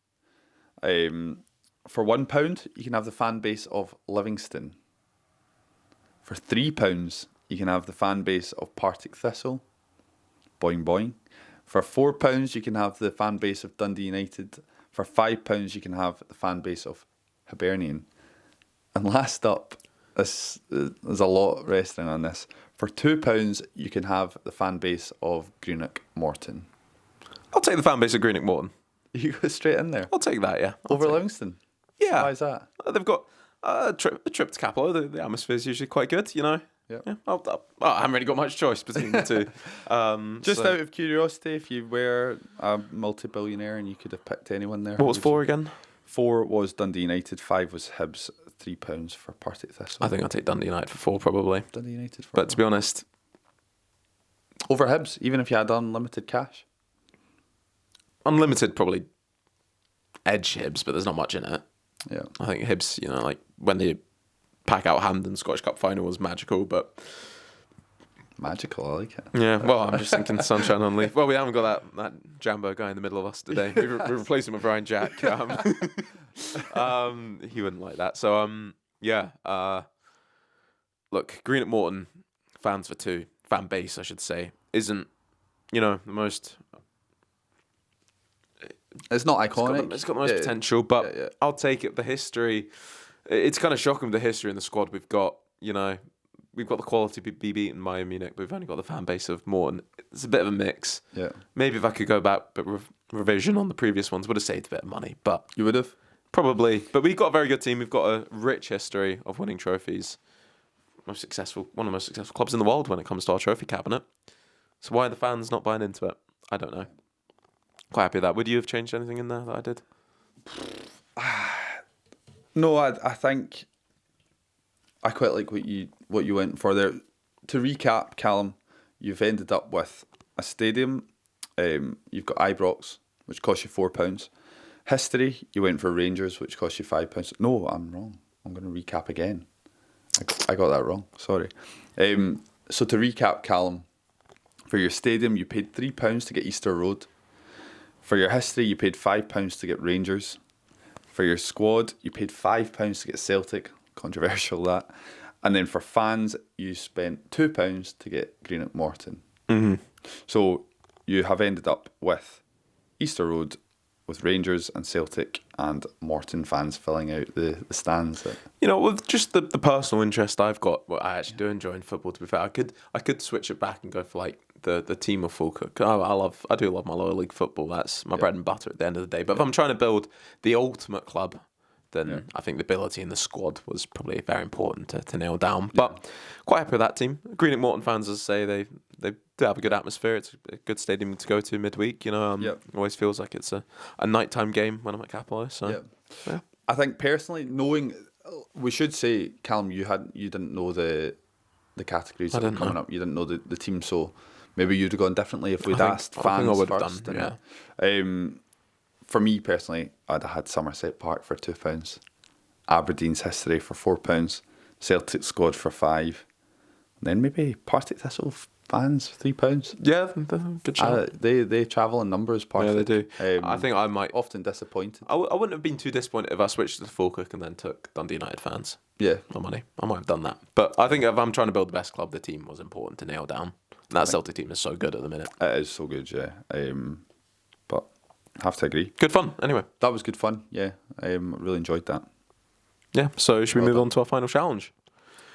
For £1, you can have the fan base of Livingston. For £3, you can have the fan base of Partick Thistle. Boing boing. For £4, you can have the fan base of Dundee United. For £5, you can have the fan base of Hibernian. And last up, there's a lot resting on this. For £2, you can have the fan base of Greenock Morton. I'll take the fan base of Greenock Morton. You go straight in there. I'll take that, yeah. Over Livingston? Yeah. Why is that? They've got a trip to Capello. The atmosphere is usually quite good, you know. Yep. Yeah. I haven't really got much choice between the two. Just out of curiosity, if you were a multi-billionaire and you could have picked anyone there. What was 4 again? 4 was Dundee United, 5 was Hibs, £3 for Partick Thistle. I think I'll take Dundee United for 4 probably. Dundee United for But to be honest... Over Hibs, even if you had unlimited cash? Unlimited probably edge Hibs, but there's not much in it. Yeah. I think Hibs, like when they pack out Hampden Scottish Cup final was magical, but... Magical, I like it. Yeah, well, I'm just thinking sunshine on Leaf. Well, we haven't got that Jambo guy in the middle of us today. We replaced him with Ryan Jack. He wouldn't like that. So, look, Greenock Morton, fans for 2, fan base, I should say, isn't, the most... It's not iconic. It's got the most potential, but I'll take it. The history, it's kind of shocking with the history in the squad we've got. We've got the quality to be beaten by Munich, but we've only got the fan base of Morton. It's a bit of a mix. Yeah. Maybe if I could go back, but revision on the previous ones would have saved a bit of money. But you would have? Probably. But we've got a very good team. We've got a rich history of winning trophies. One of the most successful clubs in the world when it comes to our trophy cabinet. So why are the fans not buying into it? I don't know. Quite happy with that. Would you have changed anything in there that I did? No, I think I quite like what you went for there. To recap, Callum, you've ended up with a stadium. You've got Ibrox, which cost you £4. History, you went for Rangers, which cost you £5. No, I'm wrong. I'm going to recap again. I got that wrong. Sorry. So to recap, Callum, for your stadium, you paid £3 to get Easter Road. For your history, you paid £5 to get Rangers. For your squad, you paid £5 to get Celtic. Controversial, that. And then for fans, you spent £2 to get Greenock Morton. Mm-hmm. So you have ended up with Easter Road, with Rangers and Celtic and Morton fans filling out the stands. With just the personal interest I've got, what I actually do enjoy in football, to be fair, I could switch it back and go for like the team of Falkirk. I do love my lower league football. That's my bread and butter at the end of the day. But if I'm trying to build the ultimate club, then I think the ability in the squad was probably very important to nail down. But quite happy with that team. Greenock Morton fans, as I say, they do have a good atmosphere. It's a good stadium to go to midweek. It always feels like it's a nighttime game when I'm at Capello. So yeah. I think personally, knowing, we should say, Callum, you didn't know the categories that were coming up. You didn't know the team, so maybe you'd have gone differently if we'd asked fans I would first. have done, for me personally, I'd have had Somerset Park for £2, Aberdeen's history for £4, Celtic squad for £5, and then maybe Partick Thistle fans £3. Yeah, good shout. They travel in numbers. Partick. Yeah, they do. I think I might often disappointed. I wouldn't have been too disappointed if I switched to Falkirk and then took Dundee United fans. Yeah, my money. I might have done that. But I think if I'm trying to build the best club, the team was important to nail down. And that Celtic team is so good at the minute. It is so good, yeah. But I have to agree. Good fun, anyway. That was good fun, yeah. I really enjoyed that. Yeah, so should we move on to our final challenge?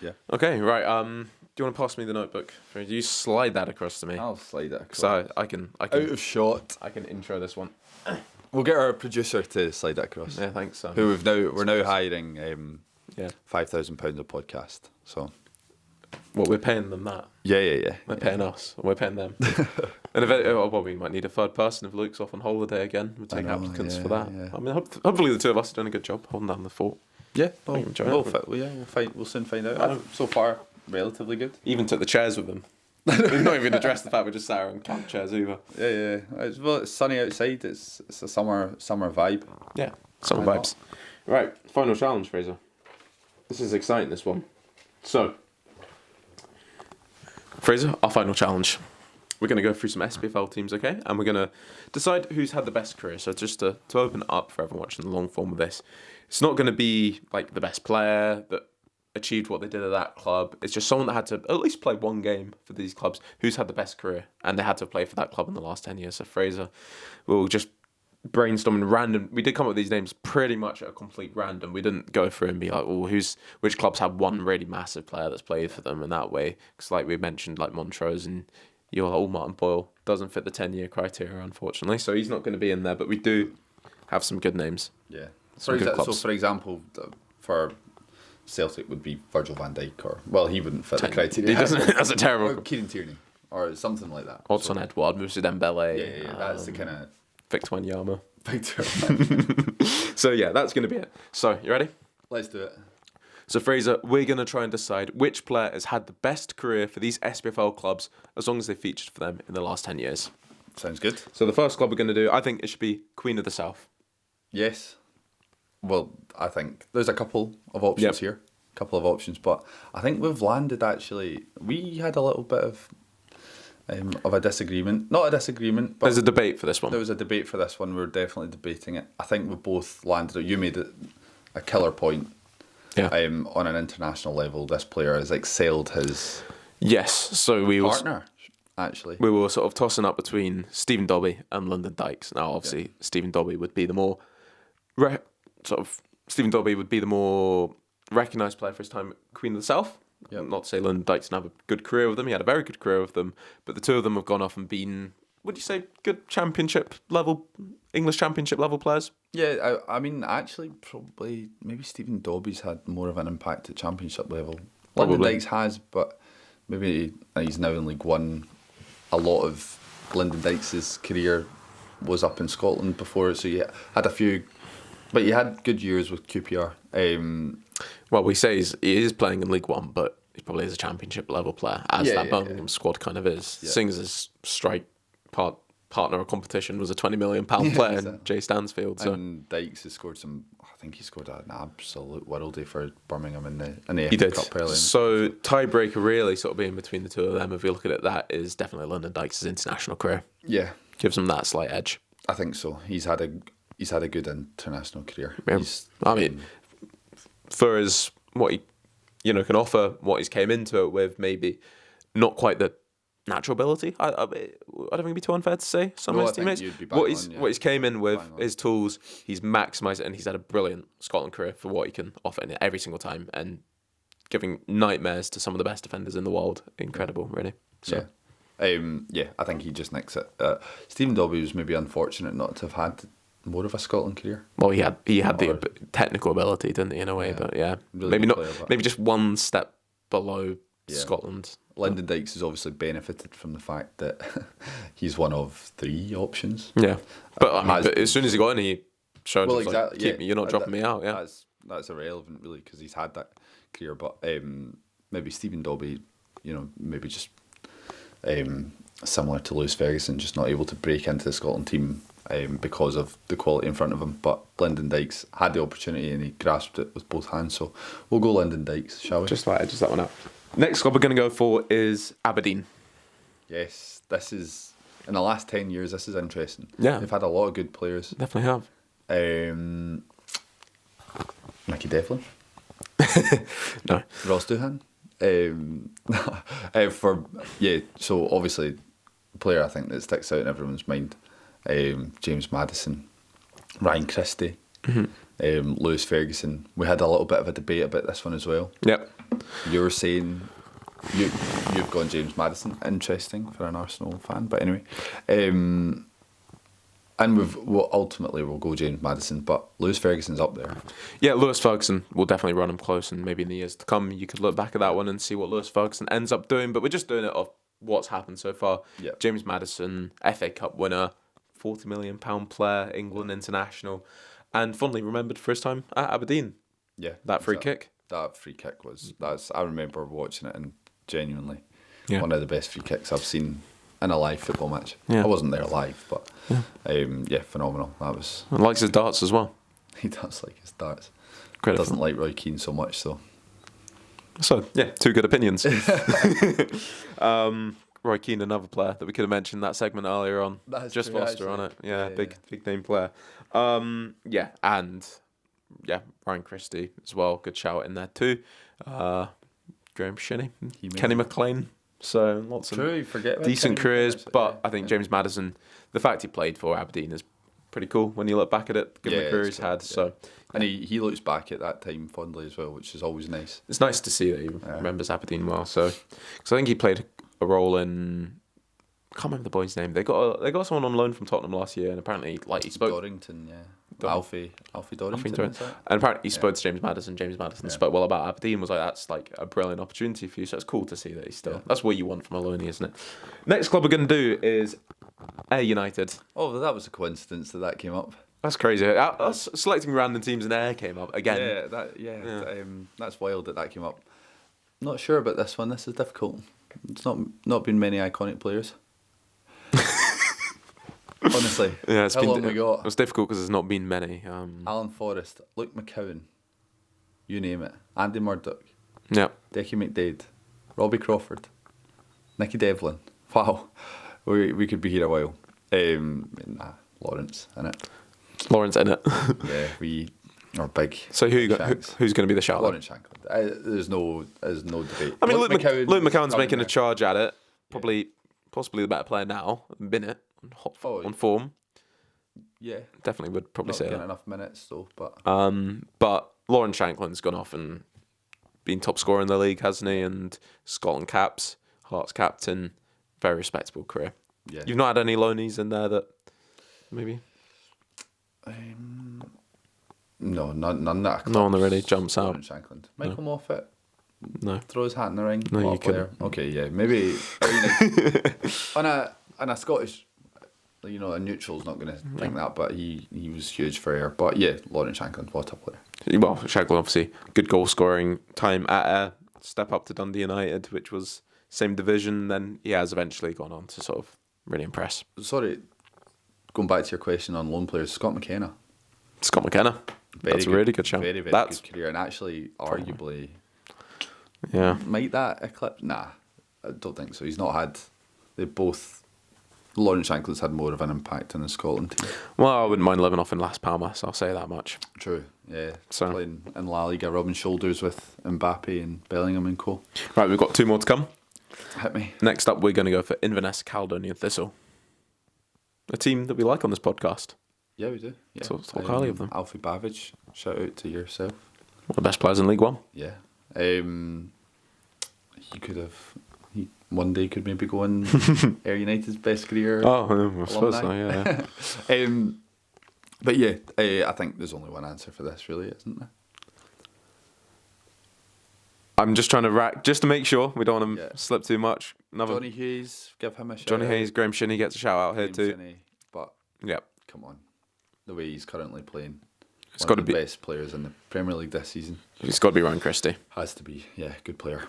Yeah. Okay, right. Do you want to pass me the notebook? You slide that across to me. I'll slide it across. So I can Out of shot. I can intro this one. We'll get our producer to slide it across. Yeah, thanks. So. Who we're now hiring £5,000 a podcast. So. Well, we're paying them that. Yeah. They're paying us. We're paying them. And we might need a third person if Luke's off on holiday again. We'll take applicants for that. Yeah. I mean, hopefully the two of us have done a good job holding down the fort. Yeah, we'll soon find out. So far, relatively good. Even took the chairs with them. We've not even addressed the fact we just sat around camp chairs either. Yeah. It's sunny outside. It's a summer vibe. Yeah, summer vibes. Right, final challenge, Fraser. This is exciting, this one. So, Fraser, our final challenge. We're going to go through some SPFL teams, okay? And we're going to decide who's had the best career. So just to open it up for everyone watching the long form of this, it's not going to be like the best player that achieved what they did at that club. It's just someone that had to at least play one game for these clubs who's had the best career. And they had to play for that club in the last 10 years. So Fraser, we'll just brainstorming random. We did come up with these names pretty much at a complete random. We didn't go through and be like, well, which clubs have one really massive player that's played for them in that way. Because like we mentioned, like Montrose and Martin Boyle doesn't fit the 10-year criteria, unfortunately. So he's not going to be in there. But we do have some good names. Yeah. For example, for Celtic would be Virgil van Dijk, he wouldn't fit the criteria. He doesn't. That's a terrible. Or Kieran Tierney, or something like that. Odson Edouard, Moussa Dembele. Yeah. That's the kind of Victor Wanyama. Victor. So yeah, that's going to be it. So you ready? Let's do it. So Fraser, we're going to try and decide which player has had the best career for these SPFL clubs as long as they featured for them in the last 10 years. Sounds good. So the first club we're going to do, I think it should be Queen of the South. Yes. Well, I think there's a couple of options here. But I think we've landed actually. We had a little bit of a disagreement. Not a disagreement, but there's a debate for this one. There was a debate for this one. We were definitely debating it. I think we both landed. You made it a killer point. Yeah. On an international level, this player has excelled his so partner. Actually, we were sort of tossing up between Stephen Dobby and London Dykes. Now, obviously, Stephen Dobby would be the more recognised player for his time at Queen of the South. Yep. Not to say London Dykes didn't have a good career with them. He had a very good career with them. But the two of them have gone off and been, would you say, good English championship level players? Yeah, I mean, actually, probably, maybe Stephen Dobby's had more of an impact at championship level. London Dykes has, but maybe he's now in League One. A lot of Lyndon Dykes' career was up in Scotland before, so you had a few, but you had good years with QPR. Well, we say he is playing in League One, but he probably is a championship level player, as Birmingham squad kind of is. Yeah. Seeing as his strike partner or competition was a £20 million player in Jay Stansfield. So. And Dykes has scored I think he scored an absolute worldie for Birmingham in the FA Cup early. So tiebreaker really sort of being between the two of them, if you look at it, that is definitely London Dykes' international career. Yeah. Gives him that slight edge. I think so. He's had a good international career. Yeah. I mean, for his what he can offer, what he's came into it with, maybe not quite the natural ability. I don't think it'd be too unfair to say some of his teammates. What he's came in with, his tools, he's maximised it, and he's had a brilliant Scotland career for what he can offer in it every single time, and giving nightmares to some of the best defenders in the world. Incredible, really. So. Yeah. I think he just nicks it. Stephen Dobby was maybe unfortunate not to have had more of a Scotland career. Well, he had the technical ability, didn't he, in a way? But really maybe not. Player, maybe just one step below Scotland. Lyndon Dykes has obviously benefited from the fact that he's one of 3 options. Yeah, but as soon as he got in, he showed keep me. You're not dropping me out. Yeah, that's irrelevant really because he's had that career. But maybe Stephen Dobby, maybe just similar to Lewis Ferguson, just not able to break into the Scotland team because of the quality in front of him. But Lyndon Dykes had the opportunity and he grasped it with both hands. So we'll go Lyndon Dykes, shall we? Just that one out. Next club we're going to go for is Aberdeen. Yes, this is, in the last 10 years, this is interesting. Yeah. They've had a lot of good players. Definitely have. Mickey Devlin. No. Ross Doohan. So obviously, the player I think that sticks out in everyone's mind, James Maddison, Ryan Christie. Mm-hmm. Lewis Ferguson. We had a little bit of a debate about this one as well. Yep. You were saying you've gone James Maddison. Interesting for an Arsenal fan, but anyway. And ultimately we'll go James Maddison, but Lewis Ferguson's up there. Yeah, Lewis Ferguson will definitely run him close, and maybe in the years to come you could look back at that one and see what Lewis Ferguson ends up doing. But we're just doing it off what's happened so far. Yep. James Maddison, FA Cup winner, £40 million player, England international, and fondly remembered for his time at Aberdeen. Yeah, that free kick. That free kick I remember watching it, and genuinely Yeah. one of the best free kicks I've seen in a live football match. Yeah. I wasn't there live, but phenomenal. That was. And likes his darts as well. He does like his darts. Credit Doesn't like Roy Keane so much, so. So yeah, two good opinions. Roy Keane, another player that we could have mentioned in that segment earlier on. That's Just true, Foster actually. on it. Yeah, big name player. And Ryan Christie as well. Good shout in there too. Graham Shinnie, Kenny McLean. So lots of you forget decent Kenny careers, McLean, but I think James Maddison, the fact he played for Aberdeen is pretty cool when you look back at it, given the career he's had. So, and he looks back at that time fondly as well, which is always nice. it's nice to see that he remembers Aberdeen well. So, because I think he played a role in, I can't remember the boy's name. They got someone on loan from Tottenham last year, and apparently he spoke. Dorrington, Alfie Dorrington. Is that? And apparently he spoke to James Maddison. James Maddison spoke well about Aberdeen. Was like, that's like a brilliant opportunity for you. So it's cool to see that he's still. Yeah. That's what you want from a loanee, isn't it? Next club we're going to do is Ayr United. Oh, that was a coincidence that came up. That's crazy. Us selecting random teams in Ayr came up again. That's wild that came up. Not sure about this one. This is difficult. It's not been many iconic players. Honestly, Yeah, how long we got? It's difficult because there's not been many. Alan Forrest, Luke McCowan, you name it. Andy Murdoch, Yeah. Dickie McDade, Robbie Crawford, Nicky Devlin. Wow, we could be here a while. Lawrence, innit? Lawrence in it. Yeah, we are big. So who's going to be the shout? Lawrence Shankland. There's no debate. I mean, Luke McCowan's coming making a there. charge at it. Possibly the better player now. Been it on form. Yeah, Definitely would probably not say getting that. enough minutes though. But But Lauren Shankland's gone off and been top scorer in the league, hasn't he? And Scotland caps, Hearts captain, very respectable career. yeah, You've not had any loanies in there that maybe no, none that. no one that really jumps out. Lawrence Shankland, Michael Moffat. No. Throw his hat in the ring. No, What you a player. couldn't. Okay, yeah, maybe on a Scottish, a neutral's not going to think that, but he was huge for Ayr. But yeah, Lawrence Shankland, what a player. Well, Shankland obviously good goal scoring time at Ayr. Step up to Dundee United, which was same division. Then he has eventually gone on to sort of really impress. Sorry, going back to your question on loan players, Scott McKenna. Scott McKenna. That's a really good shout. Very, very That's good career, and actually, arguably, yeah. might that eclipse? Nah, I don't think so. He's not had. They both. Lawrence Shankland's had more of an impact on the Scotland team. Well, I wouldn't mind living off in Las Palmas. I'll say that much. True, yeah. So- Playing in La Liga, rubbing shoulders with Mbappe and Bellingham and co. Right, we've got two more to come. Hit me. Next up, we're going to go for Inverness Caledonian Thistle, a team that we like on this podcast. Yeah, we do. Yeah. So talk highly of them. Alfie Babbage, shout out to yourself. One of the best players in League One. Yeah. He could have. One day could maybe go in Ayr United's best career. Oh, I suppose so, yeah. But yeah, I think there's only one answer for this, really, isn't there? I'm just trying to rack, just to make sure we don't want to slip too much. Johnny Hayes, give him a shout. Johnny Hayes, Graham Shinnie gets a shout out here too. But Yep. come on, the way he's currently playing, It's one got of to the be. best players in the Premier League this season. It's got to be Ryan Christie. Has to be, yeah, good player.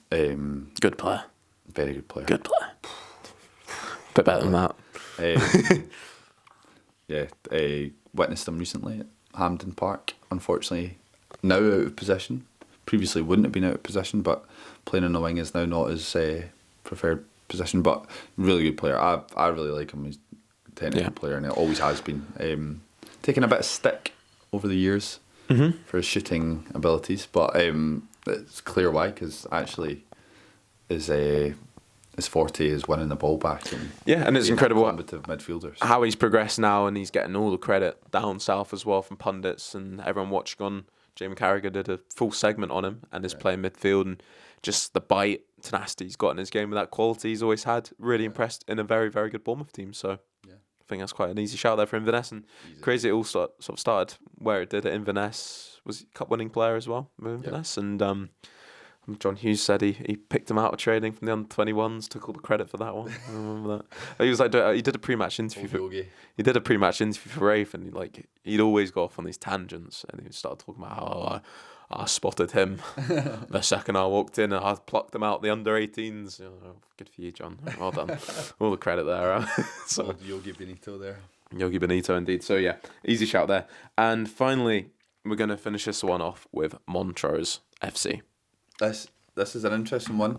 Good player. Very good player. Good player. Bit better than that. Witnessed him recently at Hampden Park. Unfortunately, now out of position. Previously wouldn't have been out of position, but playing on the wing is now not his preferred position. But really good player. I really like him. He's a technical player, and it always has been. Taking a bit of stick over the years for his shooting abilities, but it's clear why, because actually his his forte is winning the ball back. And and it's incredible combative midfielders. how he's progressed now, and he's getting all the credit down south as well from pundits and everyone watching on. Jamie Carragher did a full segment on him and his play in midfield, and just the bite, tenacity he's got in his game with that quality he's always had. Really impressed in a very, very good Bournemouth team. So I think that's quite an easy shout there for Inverness. And crazy it all sort of started where it did at Inverness. Was he cup winning player as well with Inverness? And John Hughes said he picked him out of training from the under-21s, took all the credit for that one. I remember that. He was like, he did a pre-match interview. He did a pre-match interview for Rafe, and he'd always go off on these tangents, and he started talking about how I spotted him the second I walked in, and I plucked him out the under-18s. Good for you, John. Well done. All the credit there. So Joga Bonito there. Joga Bonito indeed. So yeah, easy shout there. And finally, we're going to finish this one off with Montrose FC. This is an interesting one.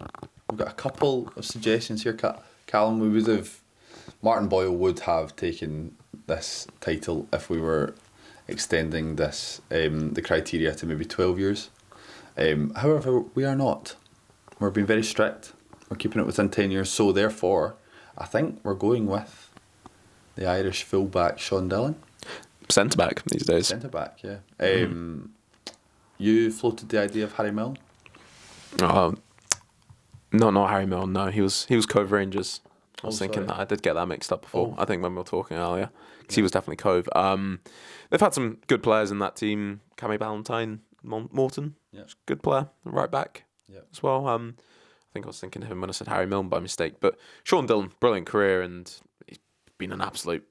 We've got a couple of suggestions here, Callum. Martin Boyle would have taken this title if we were extending this the criteria to maybe 12 years. However, we are not. We're being very strict. We're keeping it within 10 years. So therefore, I think we're going with the Irish fullback Sean Dillon. Centre back these days. Centre back, yeah. You floated the idea of Harry Milne. Not Harry Milne. No, he was Cove Rangers. I was thinking that I did get that mixed up before. I think when we were talking earlier, because he was definitely Cove. They've had some good players in that team. Cammy Ballantyne, Morton, good player, right back as well. I think I was thinking of him when I said Harry Milne by mistake. But Sean Dillon, brilliant career, and he's been an absolute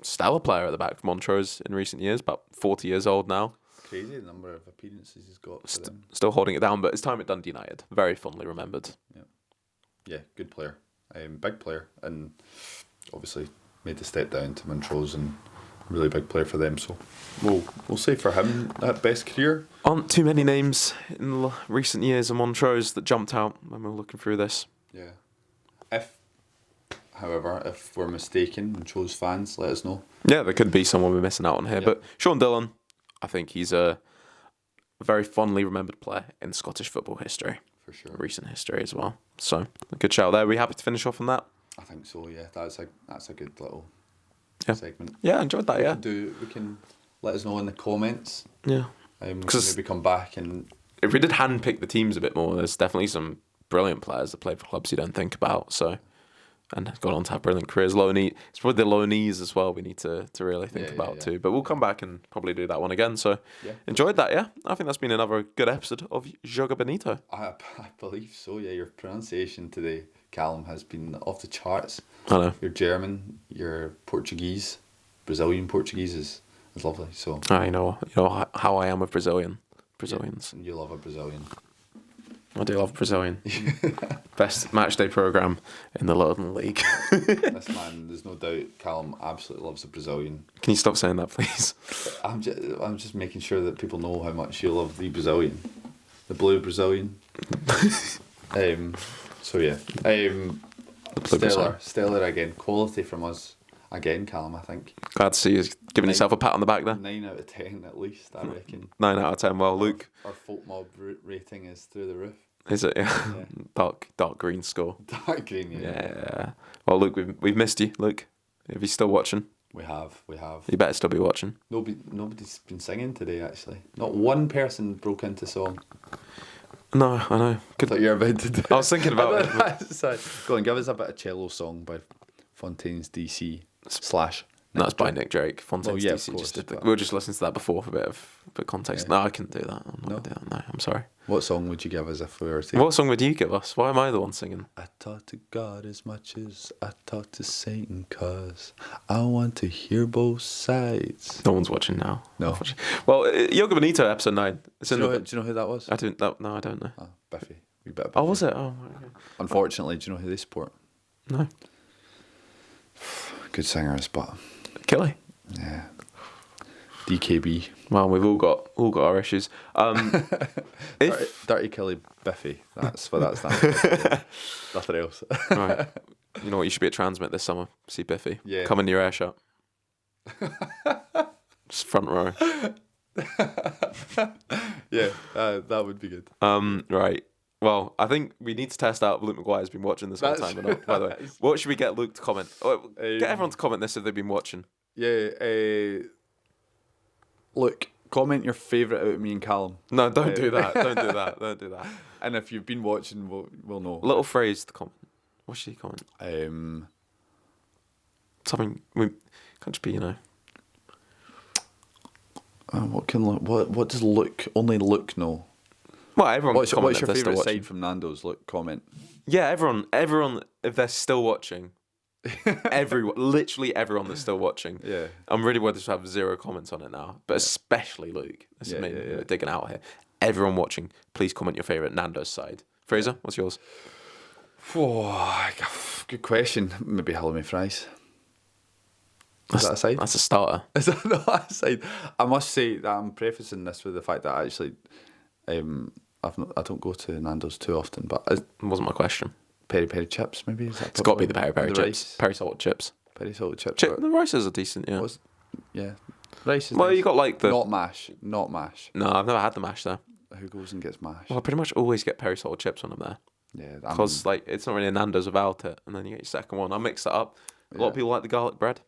stellar player at the back for Montrose in recent years. About 40 years old now. Crazy the number of appearances he's got for them. Still holding it down, but his time at Dundee United, very fondly remembered. Yeah, good player, big player, and obviously made the step down to Montrose, and really big player for them. So we'll say for him that best career. Aren't too many names in the recent years of Montrose that jumped out when we were looking through this. Yeah. However, if we're mistaken, Montrose fans, let us know. Yeah, there could be someone we're missing out on here, but Sean Dillon, I think he's a very fondly remembered player in Scottish football history. For sure. Recent history as well. So, a good shout there. Are we happy to finish off on that? I think so, yeah. That's a good little segment. Yeah, I enjoyed that, We can let us know in the comments. Yeah. We can maybe come back and... If we did handpick the teams a bit more, there's definitely some brilliant players that play for clubs you don't think about, so... And has gone on to have brilliant careers. It's probably the loanees as well we need to really think about too. But we'll come back and probably do that one again. So enjoyed that, yeah? I think that's been another good episode of Joga Bonito. I believe so, yeah. Your pronunciation today, Callum, has been off the charts. I know. Your German, your Portuguese, Brazilian Portuguese is lovely. So I know how I am with Brazilians. Yeah, and you love a Brazilian. I do love Brazilian. Best matchday programme in the Lowland League. This man, there's no doubt Callum absolutely loves the Brazilian. Can you stop saying that, please? I'm just making sure that people know how much you love the Brazilian. The blue Brazilian. So yeah. Stellar again. Quality from us again, Callum, I think. Glad to see you giving yourself a pat on the back there. 9 out of 10 at least, I reckon. 9 out of 10. Well, Luke. Our folk mob rating is through the roof. Is it? Yeah. Dark green score. Dark green, yeah. Well, Luke, we've missed you, Luke. If you're still watching. We have. You better still be watching. Nobody's been singing today, actually. Not one person broke into song. No, I know. I thought you were about to do I was thinking about it. Sorry. Go on, give us a bit of cello song by Fontaine's DC / That's by Nick Drake. Fontaine's DC. Of course, just we were just listening to that before for a bit of context. Yeah. No, I couldn't do that. I'm not going to do that. No, I'm sorry. What song would you give us if we were to... What song would you give us? Why am I the one singing? I talk to God as much as I talk to Satan, 'cause I want to hear both sides. No one's watching now. No. Well, Joga Bonito episode 9. Do you know who that was? I don't know. Oh, Biffy. We better. Oh, was it? Oh, okay. Unfortunately, do you know who they support? No. Good singers, but... Kelly. Yeah. DKB. Well, we've all got our issues. Dirty Kelly Biffy. That's what that stands for. Nothing else. Right. You know what? You should be at Transmit this summer. See Biffy. Yeah. Come in your air shot. Just front row. Yeah, that would be good. Right. Well, I think we need to test out if Luke Maguire's been watching this whole time or not, by the way. What should we get Luke to comment? Get everyone to comment this if they've been watching. Yeah, look, comment your favourite out of me and Callum. No, don't do that. Don't do that. Don't do that. And if you've been watching, we'll know. Little phrase to comment. What should he comment? Something can't just be, What does Luke only Luke know? Well, everyone. What's your favourite favourite side from Nando's? Luke, comment. Yeah, everyone. If they're still watching, literally everyone that's still watching. Yeah. I'm really worried to have 0 comments on it now, but especially Luke. This is me digging out here. Everyone watching, please comment your favourite Nando's side. Fraser, what's yours? Oh, good question. Maybe halloumi fries. Is that a side? That's a starter. Is that not a side? I must say that I'm prefacing this with the fact that actually, I don't go to Nando's too often, but it wasn't my question. Peri peri chips, maybe? Is that it's got to be the peri peri chips. Rice? Peri salted chips. Peri salted chips. The rices are decent, yeah. Yeah. Rice is well, nice. you got like the... Not mash. No, I've never had the mash there. Who goes and gets mash? Well, I pretty much always get peri salted chips when I'm there. Yeah. Because it's not really a Nando's without it. And then you get your second one. I mix it up. A lot of people like the garlic bread.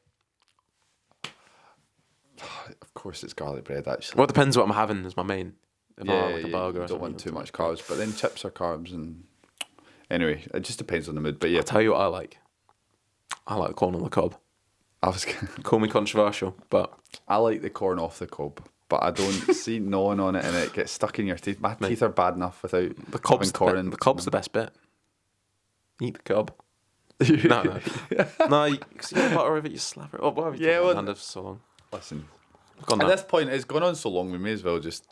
Of course it's garlic bread, actually. Well, it depends what I'm having as my main. If I like a burger you or don't want too much carbs. But then chips are carbs and... Anyway, it just depends on the mood. But yeah. I'll tell you what I like. I like corn on the cob. Call me controversial, but... I like the corn off the cob. But I don't see gnawing on it and it gets stuck in your teeth. My teeth are bad enough without the cob's corn. The cob's the best bit. Eat the cob. No, you get butter over it, you slap it. Oh, why have you done for so long? Listen, at this point, it's gone on so long, we may as well just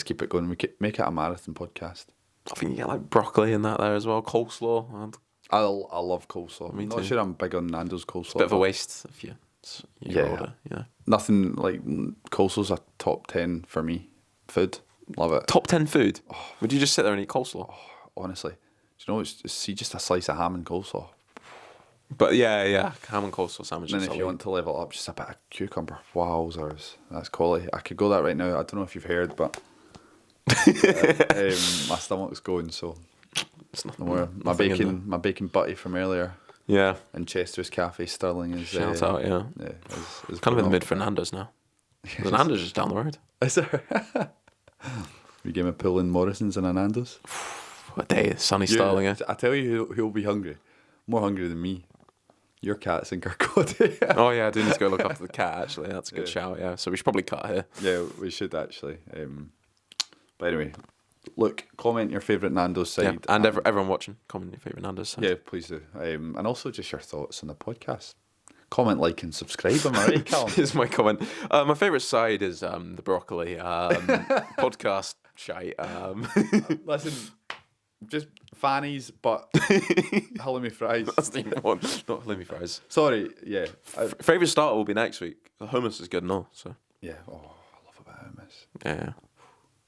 keep it going. We make it a marathon podcast. I think you get like broccoli in that there as well, coleslaw. I love coleslaw. I'm not sure I'm big on Nando's coleslaw. It's a bit of a waste if you order. Nothing like coleslaw's a top 10 for me. Food, love it. Top 10 food? Would you just sit there and eat coleslaw? Honestly, do you know it's just a slice of ham and coleslaw. But yeah, ham and coleslaw sandwich. And then if you want to level up, just a bit of cucumber. Wowzers, that's quality. I could go that right now. I don't know if you've heard, but my stomach's going. So my bacon butty from earlier. Yeah. And Chester's Cafe Stirling is shout out. Yeah. Is kind of in the mid for Nando's now. The Nando's just down the road. Is there? We gave a pull in Morrison's and a Nando's. What day? Sunny Stirling. I tell you, who'll be hungry. More hungry than me. Your cat's in Kirkcaldy. Oh yeah, I do need to go look after the cat. Actually, that's a good shout. Yeah, so we should probably cut here. Yeah, we should actually. But anyway, look, comment your favourite Nando's side, and everyone watching, comment your favourite Nando's side. Yeah, please do. And also just your thoughts on the podcast. Comment, like, and subscribe. Am I right, Callum? Here's my comment. My favourite side is the broccoli podcast shite. Listen. Just fannies, but halloumi fries. That's the one, not halloumi fries. Sorry, yeah. Favourite starter will be next week. The hummus is good and all, so. Yeah, I love a bit of hummus. Yeah.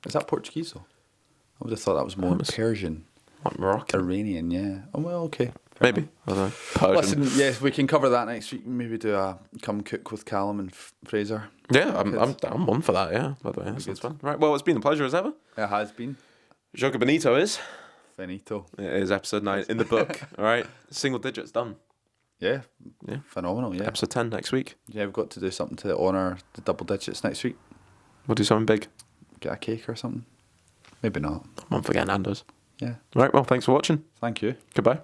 Is that Portuguese, though? I would have thought that was more Persian. Like Moroccan? Iranian, yeah. Oh, well, okay. Maybe. I don't know. Persian. Listen, yes, we can cover that next week. Maybe do a come cook with Callum and Fraser. Yeah, I'm on for that, yeah, by the way. That sounds fun. Right, well, it's been a pleasure as ever. It has been. Joga Bonito is... Finito. It is episode 9 in the book. All right, single digits done. Yeah, phenomenal. Yeah, episode 10 next week. Yeah, we've got to do something to honour the double digits next week. We'll do something big. Get a cake or something. Maybe not. I'm on for getting Nando's. Yeah. All right. Well, thanks for watching. Thank you. Goodbye.